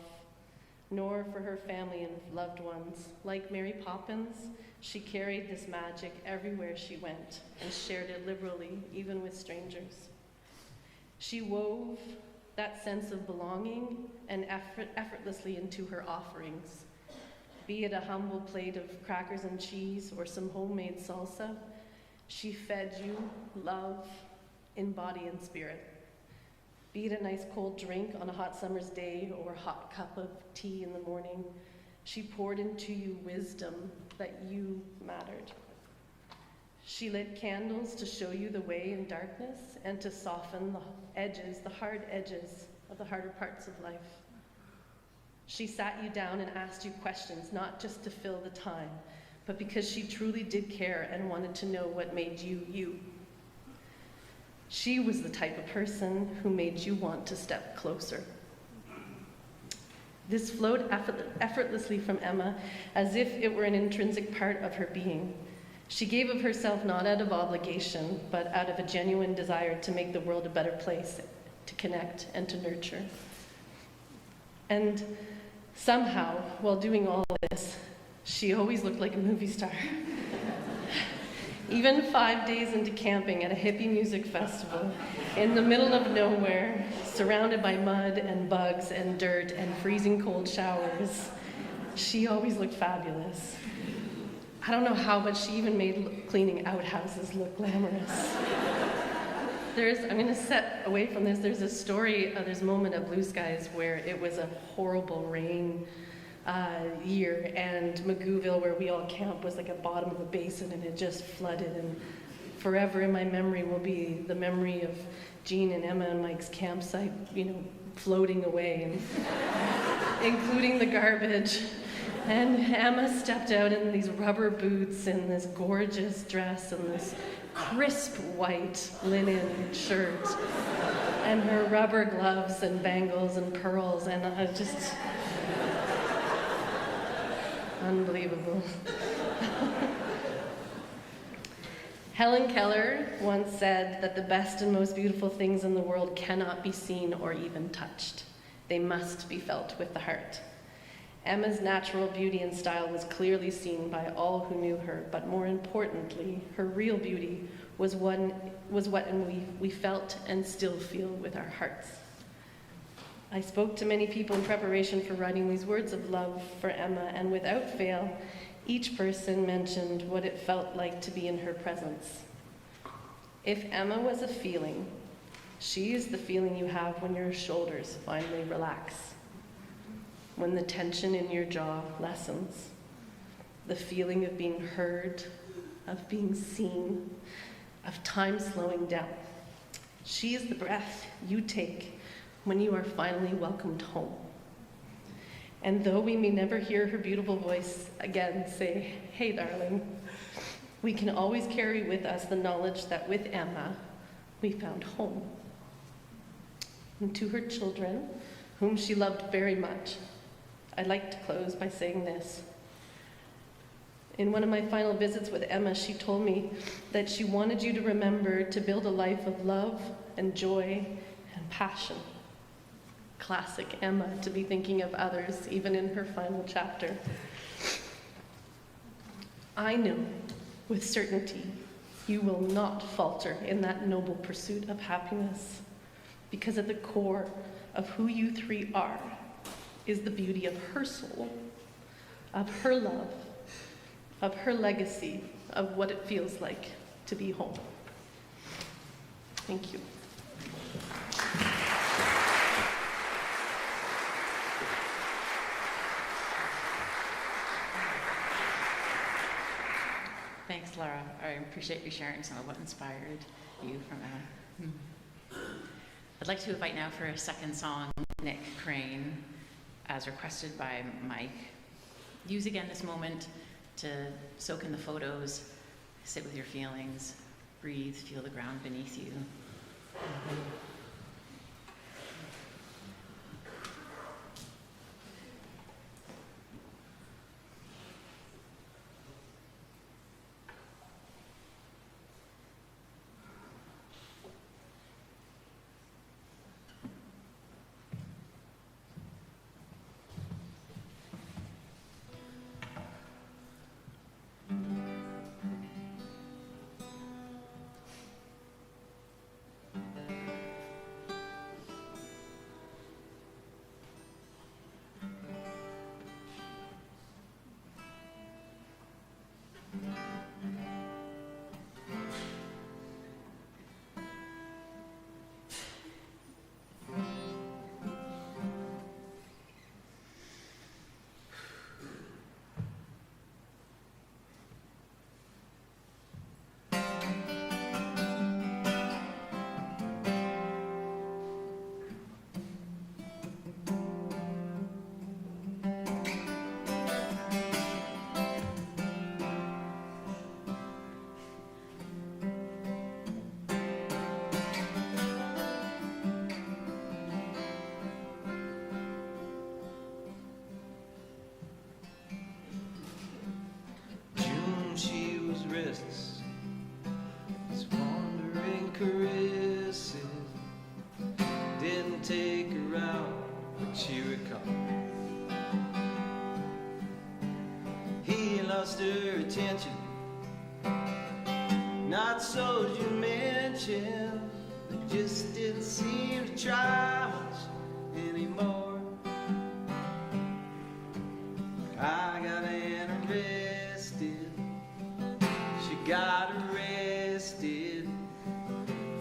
nor for her family and loved ones. Like Mary Poppins, she carried this magic everywhere she went and shared it liberally, even with strangers. She wove that sense of belonging and effortlessly into her offerings. Be it a humble plate of crackers and cheese or some homemade salsa, she fed you love in body and spirit. Be it a nice cold drink on a hot summer's day or a hot cup of tea in the morning, she poured into you wisdom that you mattered. She lit candles to show you the way in darkness and to soften the hard edges of the harder parts of life. She sat you down and asked you questions, not just to fill the time, but because she truly did care and wanted to know what made you, you. She was the type of person who made you want to step closer. This flowed effortlessly from Emma as if it were an intrinsic part of her being. She gave of herself not out of obligation, but out of a genuine desire to make the world a better place, to connect and to nurture. And somehow, while doing all this, she always looked like a movie star. Even 5 days into camping at a hippie music festival, in the middle of nowhere, surrounded by mud and bugs and dirt and freezing cold showers, she always looked fabulous. I don't know how, but she even made cleaning outhouses look glamorous. I'm going to step away from this. There's a story, there's a moment at Blue Skies where it was a horrible rain year, and Magoo'ville, where we all camp, was like at the bottom of a basin, and it just flooded. And forever in my memory will be the memory of Jean and Emma and Mike's campsite, floating away, and including the garbage. And Emma stepped out in these rubber boots and this gorgeous dress and this crisp white linen shirt and her rubber gloves and bangles and pearls, and I just unbelievable. Helen Keller once said that the best and most beautiful things in the world cannot be seen or even touched. They must be felt with the heart. Emma's natural beauty and style was clearly seen by all who knew her, but more importantly, her real beauty was what we felt and still feel with our hearts. I spoke to many people in preparation for writing these words of love for Emma, and without fail, each person mentioned what it felt like to be in her presence. If Emma was a feeling, she is the feeling you have when your shoulders finally relax, when the tension in your jaw lessens, the feeling of being heard, of being seen, of time slowing down. She is the breath you take when you are finally welcomed home. And though we may never hear her beautiful voice again say, "Hey, darling," we can always carry with us the knowledge that with Emma, we found home. And to her children, whom she loved very much, I'd like to close by saying this. In one of my final visits with Emma, she told me that she wanted you to remember to build a life of love and joy and passion. Classic Emma, to be thinking of others, even in her final chapter. I know with certainty you will not falter in that noble pursuit of happiness, because at the core of who you three are is the beauty of her soul, of her love, of her legacy, of what it feels like to be home. Thank you. Thanks, Lara. I appreciate you sharing some of what inspired you from Emma. I'd like to invite now for a second song, Nick Crane, as requested by Mike. Use again this moment to soak in the photos, sit with your feelings, breathe, feel the ground beneath you. out what you recall. He lost her attention, not so as you mentioned, but just didn't seem to try much anymore. I got interested, she got arrested,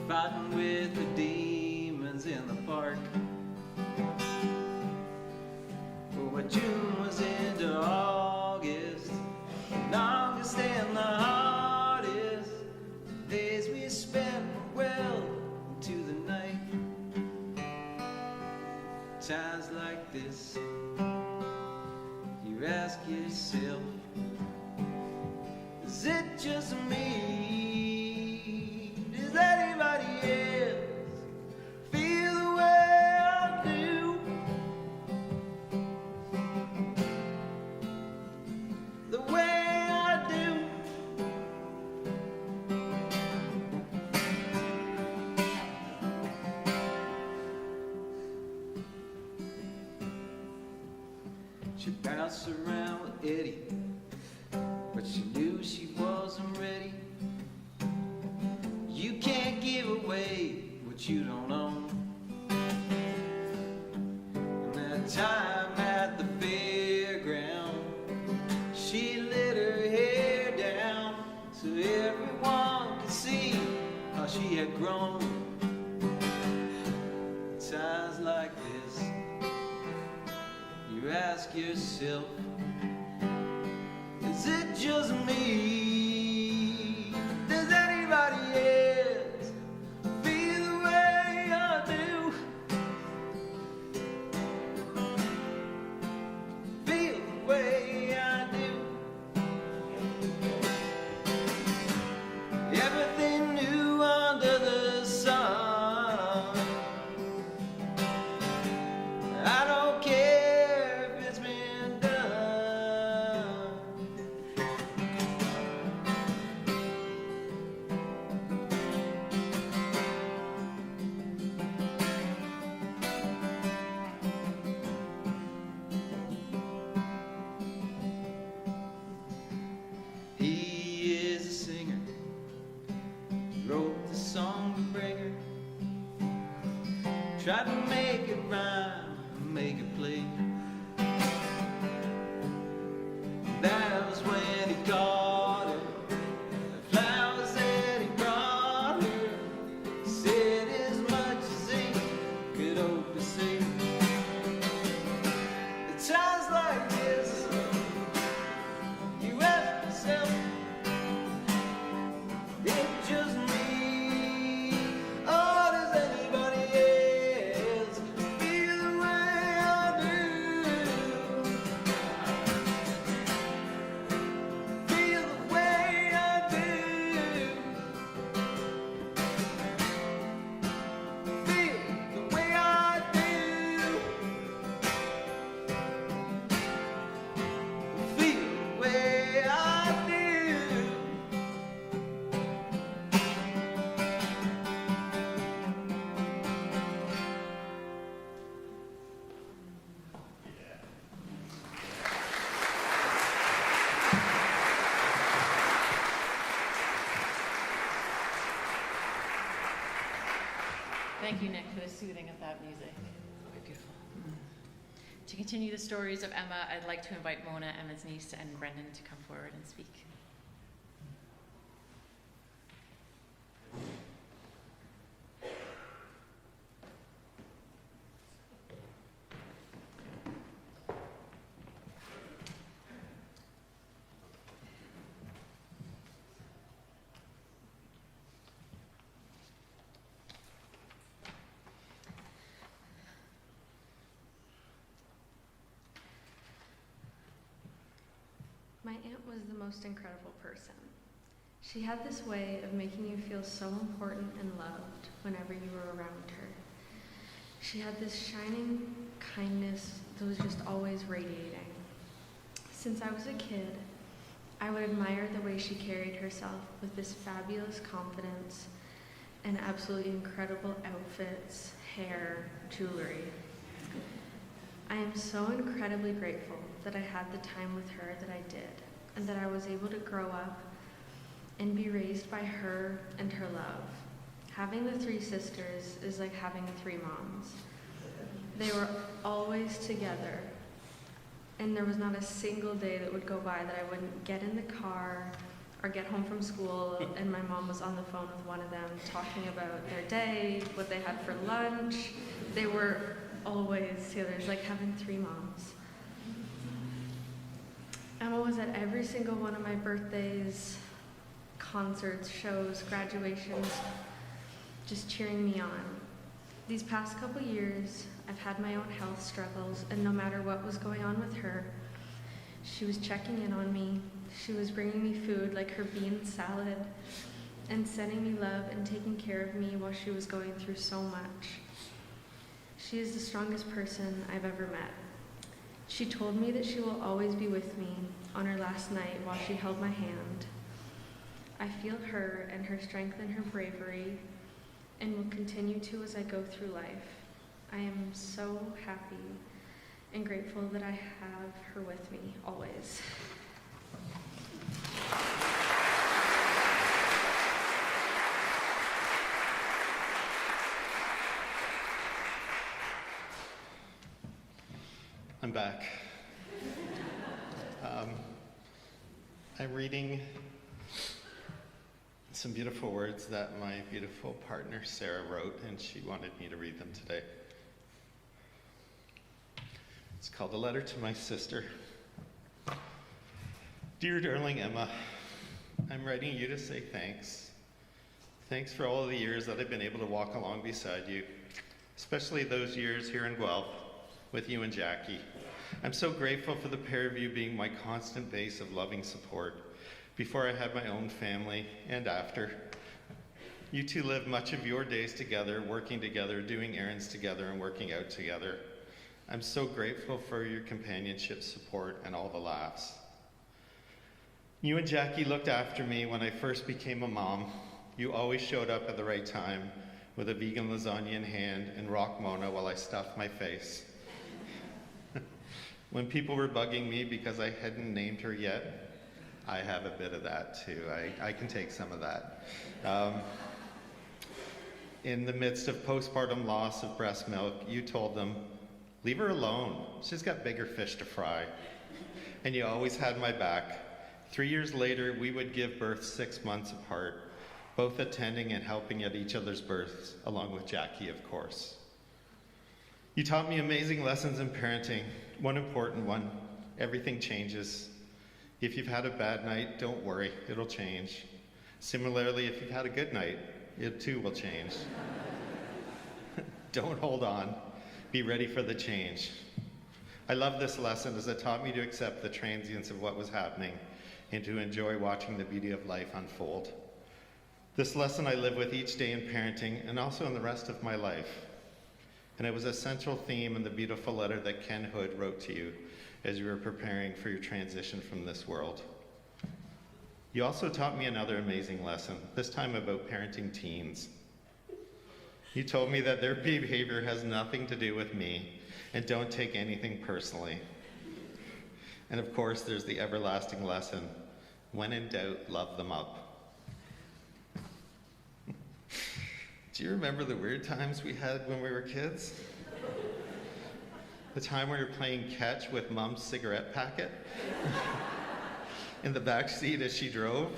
fighting with the demons in the park. But June was into August, and August and the hardest days we spent well into the night. Times like this, you ask yourself, is it just me? Does anybody else feel the way I do? The way I do. She bounced around with Eddie, but she knew she wasn't ready. You can't give away what you don't own. And that time at the fairground, she let her hair down so everyone could see how she had grown. Times like this, you ask yourself, is it just me? Does anybody else feel the way I do? Feel the way I do. Everything new under the sun. I don't care if it's been done. He is a singer, wrote the song to bring her, tried to make it rhyme, make it play. That was when he caught her, the flowers that he brought her, said as much as he could hope to see. At times like this, you ask yourself, it's just me, or does anybody else feel the way I do? Feel the way I do. Feel the way I do. Feel the way I do. Thank you, Nick, for the soothing of that music. Very beautiful. To continue the stories of Emma, I'd like to invite Mona, Emma's niece, and Brendan to come forward and speak. My aunt was the most incredible person. She had this way of making you feel so important and loved whenever you were around her. She had this shining kindness that was just always radiating. Since I was a kid, I would admire the way she carried herself with this fabulous confidence and absolutely incredible outfits, hair, jewelry. I am so incredibly grateful that I had the time with her that I did, and that I was able to grow up and be raised by her and her love. Having the three sisters is like having three moms. They were always together, and there was not a single day that would go by that I wouldn't get in the car or get home from school and my mom was on the phone with one of them talking about their day, what they had for lunch. They were always together. It's like having three moms. Emma was at every single one of my birthdays, concerts, shows, graduations, just cheering me on. These past couple years, I've had my own health struggles, and no matter what was going on with her, she was checking in on me. She was bringing me food like her bean salad and sending me love and taking care of me while she was going through so much. She is the strongest person I've ever met. She told me that she will always be with me on her last night while she held my hand. I feel her and her strength and her bravery, and will continue to as I go through life. I am so happy and grateful that I have her with me always. I'm back. I'm reading some beautiful words that my beautiful partner Sarah wrote, and she wanted me to read them today. It's called A Letter to My Sister. Dear darling Emma, I'm writing you to say thanks. Thanks for all of the years that I've been able to walk along beside you, especially those years here in Guelph with you and Jackie. I'm so grateful for the pair of you being my constant base of loving support before I had my own family and after. You two lived much of your days together, working together, doing errands together, and working out together. I'm so grateful for your companionship, support, and all the laughs. You and Jackie looked after me when I first became a mom. You always showed up at the right time with a vegan lasagna in hand and rock Mona while I stuffed my face. When people were bugging me because I hadn't named her yet, I have a bit of that too. I can take some of that. In the midst of postpartum loss of breast milk, you told them, leave her alone. She's got bigger fish to fry. And you always had my back. 3 years later, we would give birth 6 months apart, both attending and helping at each other's births, along with Jackie, of course. You taught me amazing lessons in parenting. One important one, everything changes. If you've had a bad night, don't worry, it'll change. Similarly, if you've had a good night, it too will change. Don't hold on, be ready for the change. I love this lesson as it taught me to accept the transience of what was happening and to enjoy watching the beauty of life unfold. This lesson I live with each day in parenting and also in the rest of my life. And it was a central theme in the beautiful letter that Ken Hood wrote to you as you were preparing for your transition from this world. You also taught me another amazing lesson, this time about parenting teens. You told me that their behavior has nothing to do with me and don't take anything personally. And of course, there's the everlasting lesson, when in doubt, love them up. Do you remember the weird times we had when we were kids? The time we were playing catch with Mom's cigarette packet in the back seat as she drove?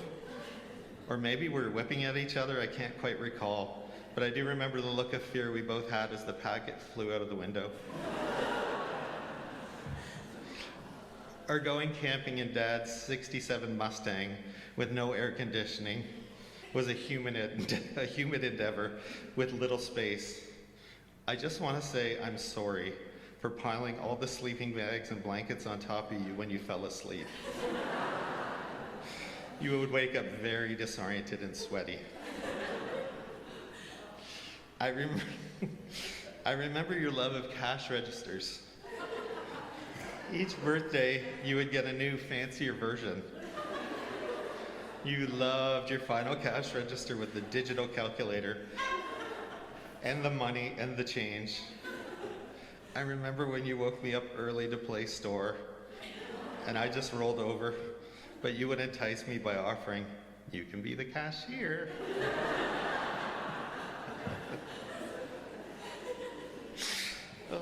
Or maybe we were whipping at each other, I can't quite recall. But I do remember the look of fear we both had as the packet flew out of the window. Or going camping in Dad's '67 Mustang with no air conditioning was a humid endeavor with little space. I just want to say I'm sorry for piling all the sleeping bags and blankets on top of you when you fell asleep. You would wake up very disoriented and sweaty. I remember your love of cash registers. Each birthday, you would get a new, fancier version. You loved your final cash register with the digital calculator and the money and the change. I remember when you woke me up early to play store, and I just rolled over, but you would entice me by offering, "You can be the cashier." Oh.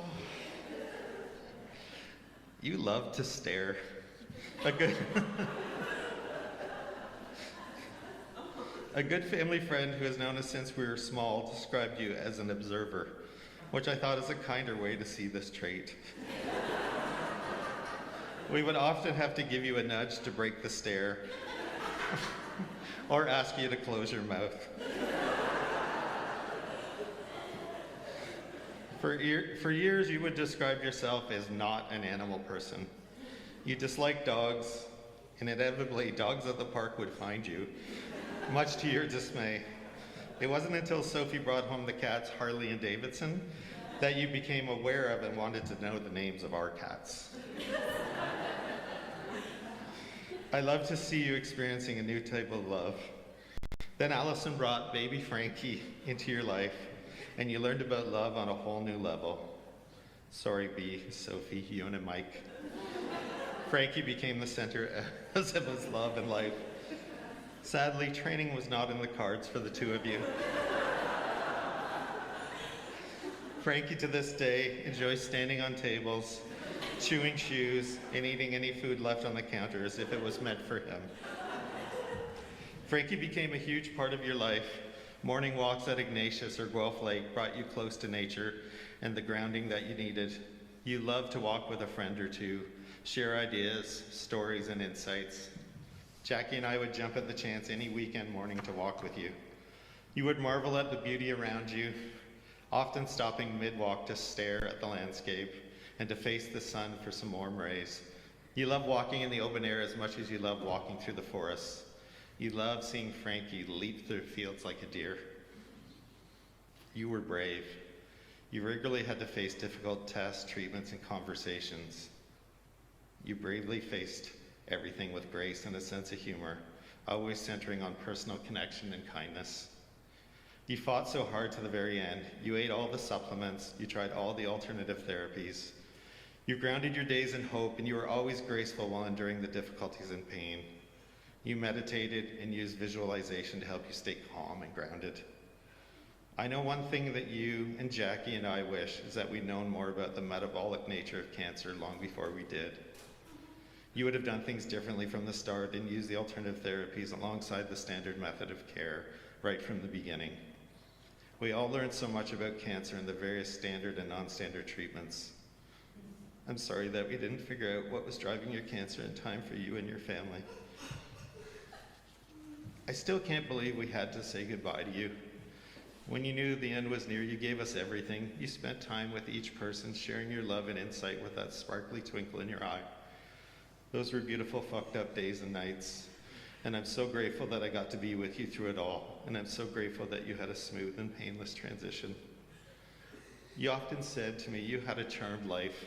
You love to stare. A good family friend who has known us since we were small described you as an observer, which I thought is a kinder way to see this trait. We would often have to give you a nudge to break the stare or ask you to close your mouth. For years, you would describe yourself as not an animal person. You dislike dogs, and inevitably, dogs at the park would find you, much to your dismay. It wasn't until Sophie brought home the cats Harley and Davidson that you became aware of and wanted to know the names of our cats. I love to see you experiencing a new type of love. Then Allison brought baby Frankie into your life, and you learned about love on a whole new level. Sorry, B, Sophie, you and Mike. Frankie became the center of his love and life. Sadly, training was not in the cards for the two of you. Frankie, to this day, enjoys standing on tables, chewing shoes, and eating any food left on the counter as if it was meant for him. Frankie became a huge part of your life. Morning walks at Ignatius or Guelph Lake brought you close to nature and the grounding that you needed. You loved to walk with a friend or two, share ideas, stories, and insights. Jackie and I would jump at the chance any weekend morning to walk with you. You would marvel at the beauty around you, often stopping mid-walk to stare at the landscape and to face the sun for some warm rays. You love walking in the open air as much as you love walking through the forests. You love seeing Frankie leap through fields like a deer. You were brave. You regularly had to face difficult tests, treatments, and conversations. You bravely faced everything with grace and a sense of humor, always centering on personal connection and kindness. You fought so hard to the very end. You ate all the supplements. You tried all the alternative therapies. You grounded your days in hope, and you were always graceful while enduring the difficulties and pain. You meditated and used visualization to help you stay calm and grounded. I know one thing that you and Jackie and I wish is that we'd known more about the metabolic nature of cancer long before we did. You would have done things differently from the start and used the alternative therapies alongside the standard method of care right from the beginning. We all learned so much about cancer and the various standard and non-standard treatments. I'm sorry that we didn't figure out what was driving your cancer in time for you and your family. I still can't believe we had to say goodbye to you. When you knew the end was near, you gave us everything. You spent time with each person, sharing your love and insight with that sparkly twinkle in your eye. Those were beautiful, fucked up days and nights. And I'm so grateful that I got to be with you through it all. And I'm so grateful that you had a smooth and painless transition. You often said to me you had a charmed life.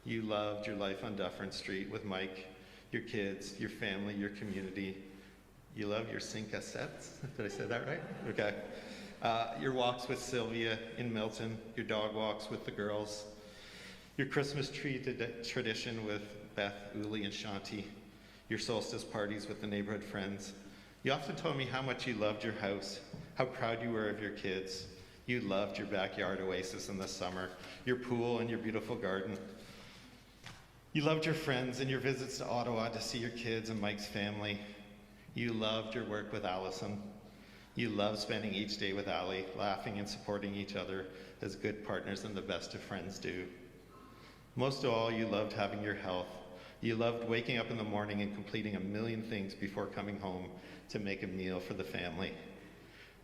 You loved your life on Dufferin Street with Mike, your kids, your family, your community. You love your sync cassettes. Did I say that right? Okay. Your walks with Sylvia in Milton, your dog walks with the girls, your Christmas tree tradition with Beth, Uli, and Shanti, your solstice parties with the neighborhood friends. You often told me how much you loved your house, how proud you were of your kids. You loved your backyard oasis in the summer, your pool and your beautiful garden. You loved your friends and your visits to Ottawa to see your kids and Mike's family. You loved your work with Allison. You loved spending each day with Allie, laughing and supporting each other as good partners and the best of friends do. Most of all, you loved having your health. You loved waking up in the morning and completing a million things before coming home to make a meal for the family.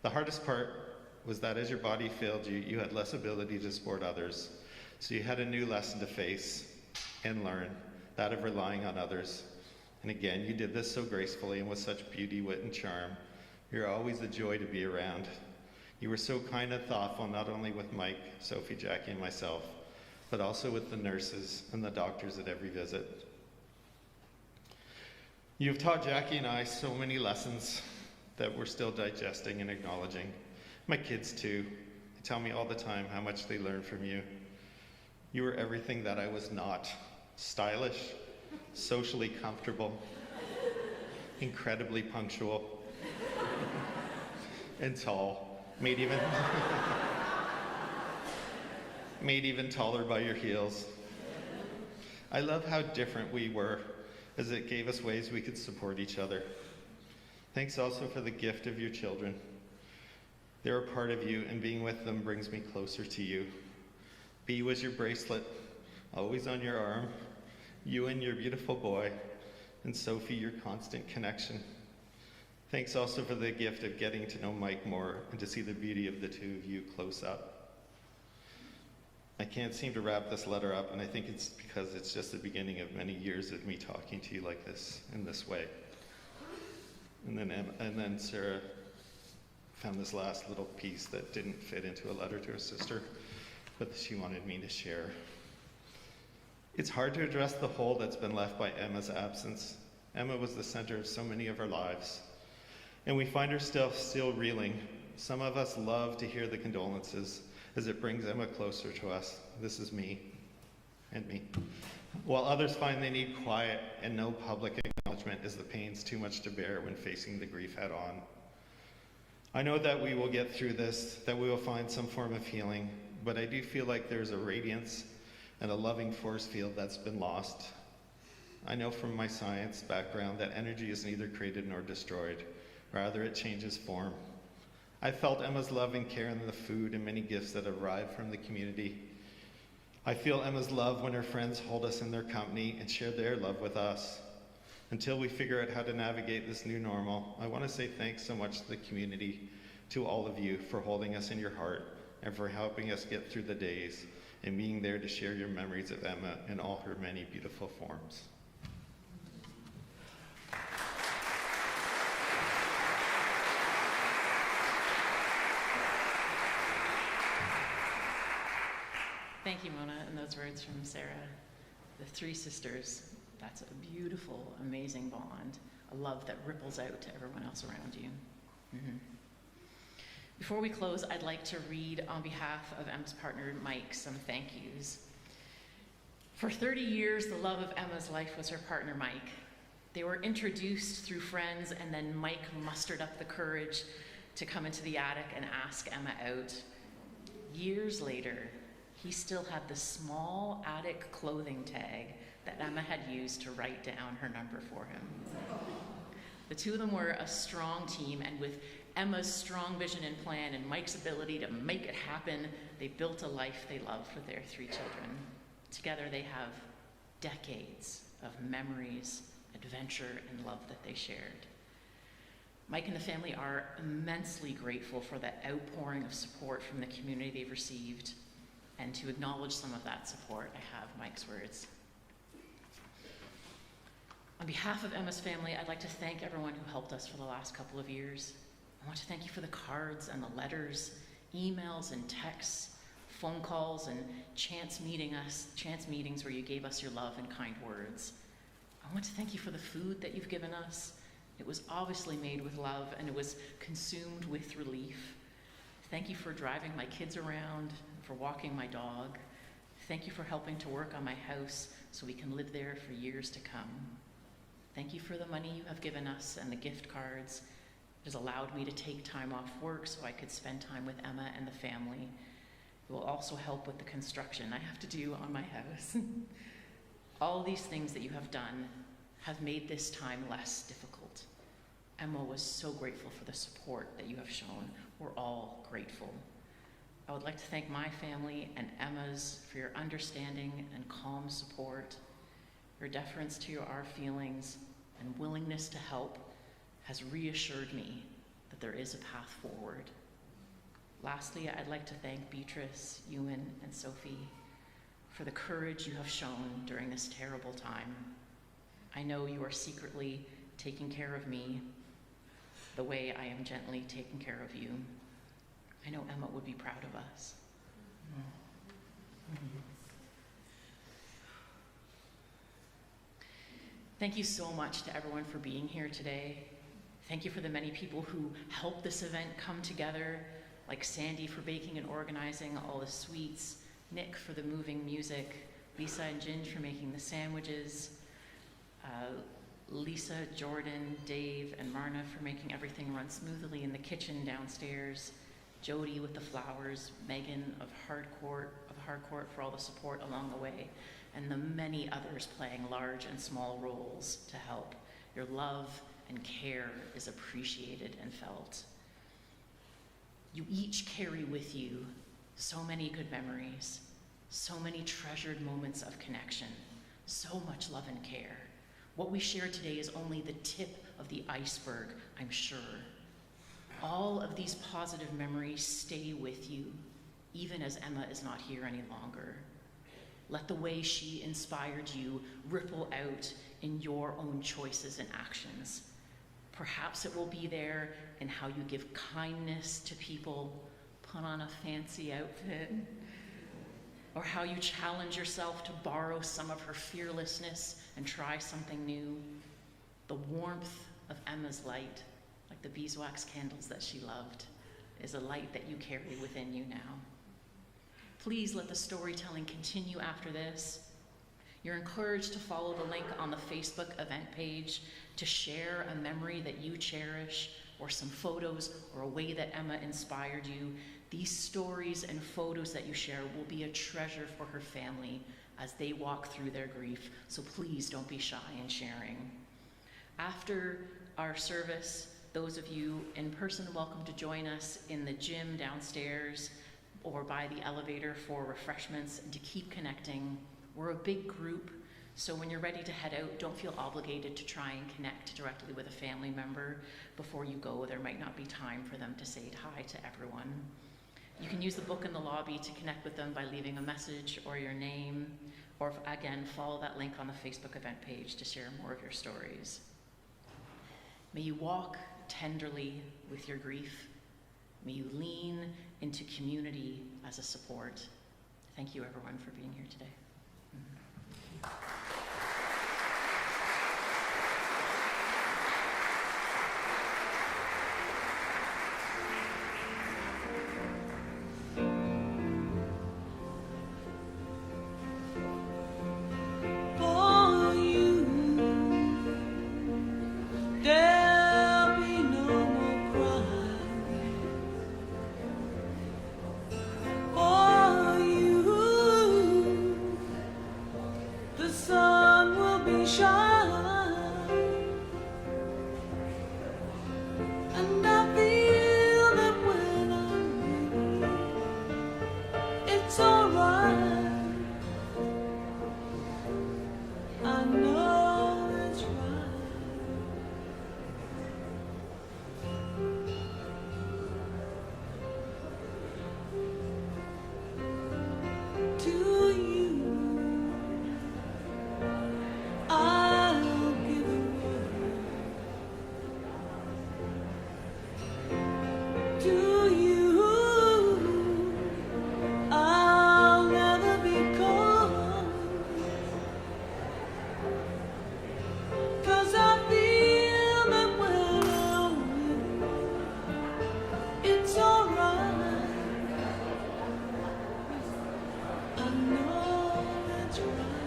The hardest part was that as your body failed you, you had less ability to support others. So you had a new lesson to face and learn, that of relying on others. And again, you did this so gracefully and with such beauty, wit, and charm. You're always a joy to be around. You were so kind and thoughtful, not only with Mike, Sophie, Jackie, and myself, but also with the nurses and the doctors at every visit. You've taught Jackie and I so many lessons that we're still digesting and acknowledging. My kids too. They tell me all the time how much they learn from you. You were everything that I was not. Stylish, socially comfortable, incredibly punctual, and tall. Made even taller by your heels. I love how different we were, as it gave us ways we could support each other. Thanks also for the gift of your children. They're a part of you, and being with them brings me closer to you. B was your bracelet, always on your arm. You and your beautiful boy, and Sophie, your constant connection. Thanks also for the gift of getting to know Mike more and to see the beauty of the two of you close up. I can't seem to wrap this letter up, and I think it's because it's just the beginning of many years of me talking to you like this, in this way. And then Sarah found this last little piece that didn't fit into a letter to her sister, but she wanted me to share. It's hard to address the hole that's been left by Emma's absence. Emma was the center of so many of our lives, and we find ourselves still reeling. Some of us love to hear the condolences, as it brings Emma closer to us. This is me, and me. While others find they need quiet and no public acknowledgement, as the pain's too much to bear when facing the grief head on. I know that we will get through this, that we will find some form of healing, but I do feel like there's a radiance and a loving force field that's been lost. I know from my science background that energy is neither created nor destroyed, rather it changes form. I felt Emma's love and care in the food and many gifts that arrived from the community. I feel Emma's love when her friends hold us in their company and share their love with us. Until we figure out how to navigate this new normal, I want to say thanks so much to the community, to all of you for holding us in your heart and for helping us get through the days and being there to share your memories of Emma in all her many beautiful forms. Thank you, Mona, and those words from Sarah. The three sisters, that's a beautiful, amazing bond, a love that ripples out to everyone else around you. Mm-hmm. Before we close, I'd like to read on behalf of Emma's partner, Mike, some thank yous. For 30 years, the love of Emma's life was her partner, Mike. They were introduced through friends, and then Mike mustered up the courage to come into the attic and ask Emma out. Years later, he still had the small attic clothing tag that Emma had used to write down her number for him. The two of them were a strong team, and with Emma's strong vision and plan and Mike's ability to make it happen, they built a life they loved with their three children. Together they have decades of memories, adventure, and love that they shared. Mike and the family are immensely grateful for the outpouring of support from the community they've received. And to acknowledge some of that support, I have Mike's words. On behalf of Emma's family, I'd like to thank everyone who helped us for the last couple of years. I want to thank you for the cards and the letters, emails and texts, phone calls and chance meetings where you gave us your love and kind words. I want to thank you for the food that you've given us. It was obviously made with love and it was consumed with relief. Thank you for driving my kids around, for walking my dog. Thank you for helping to work on my house so we can live there for years to come. Thank you for the money you have given us and the gift cards. It has allowed me to take time off work so I could spend time with Emma and the family. It will also help with the construction I have to do on my house. All these things that you have done have made this time less difficult. Emma was so grateful for the support that you have shown. We're all grateful. I would like to thank my family and Emma's for your understanding and calm support. Your deference to our feelings and willingness to help has reassured me that there is a path forward. Lastly, I'd like to thank Beatrice, Ewan, and Sophie for the courage you have shown during this terrible time. I know you are secretly taking care of me the way I am gently taking care of you. I know Emma would be proud of us. Mm-hmm. Thank you so much to everyone for being here today. Thank you for the many people who helped this event come together, like Sandy for baking and organizing all the sweets, Nick for the moving music, Lisa and Ginge for making the sandwiches, Lisa, Jordan, Dave, and Marna for making everything run smoothly in the kitchen downstairs, Jody with the flowers, Megan of Hardcourt for all the support along the way, and the many others playing large and small roles to help. Your love and care is appreciated and felt. You each carry with you so many good memories, so many treasured moments of connection, so much love and care. What we share today is only the tip of the iceberg, I'm sure. All of these positive memories stay with you, even as Emma is not here any longer. Let the way she inspired you ripple out in your own choices and actions. Perhaps it will be there in how you give kindness to people, put on a fancy outfit, or how you challenge yourself to borrow some of her fearlessness and try something new. The warmth of Emma's light, like the beeswax candles that she loved, is a light that you carry within you now. Please let the storytelling continue after this. You're encouraged to follow the link on the Facebook event page to share a memory that you cherish, or some photos, or a way that Emma inspired you. These stories and photos that you share will be a treasure for her family as they walk through their grief, so please don't be shy in sharing. After our service, those of you in person, welcome to join us in the gym downstairs or by the elevator for refreshments and to keep connecting. We're a big group, so when you're ready to head out, don't feel obligated to try and connect directly with a family member before you go. There might not be time for them to say hi to everyone. You can use the book in the lobby to connect with them by leaving a message or your name, or again, follow that link on the Facebook event page to share more of your stories. May you walk tenderly with your grief. May you lean into community as a support. Thank you, everyone, for being here today. For you, there'll be no more crying. For you, the sun will be shining, and I feel that when I'm with you, it's alright. I know it's right. To you, I'll give a word. To you, I'll never be cold. 'Cause I feel that when I'm with you, it's alright. I know it's right.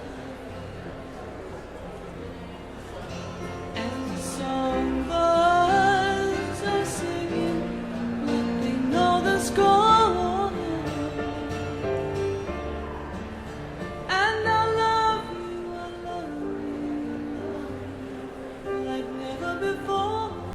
And the songbirds are singing, let me know the score. And I love you, like never before.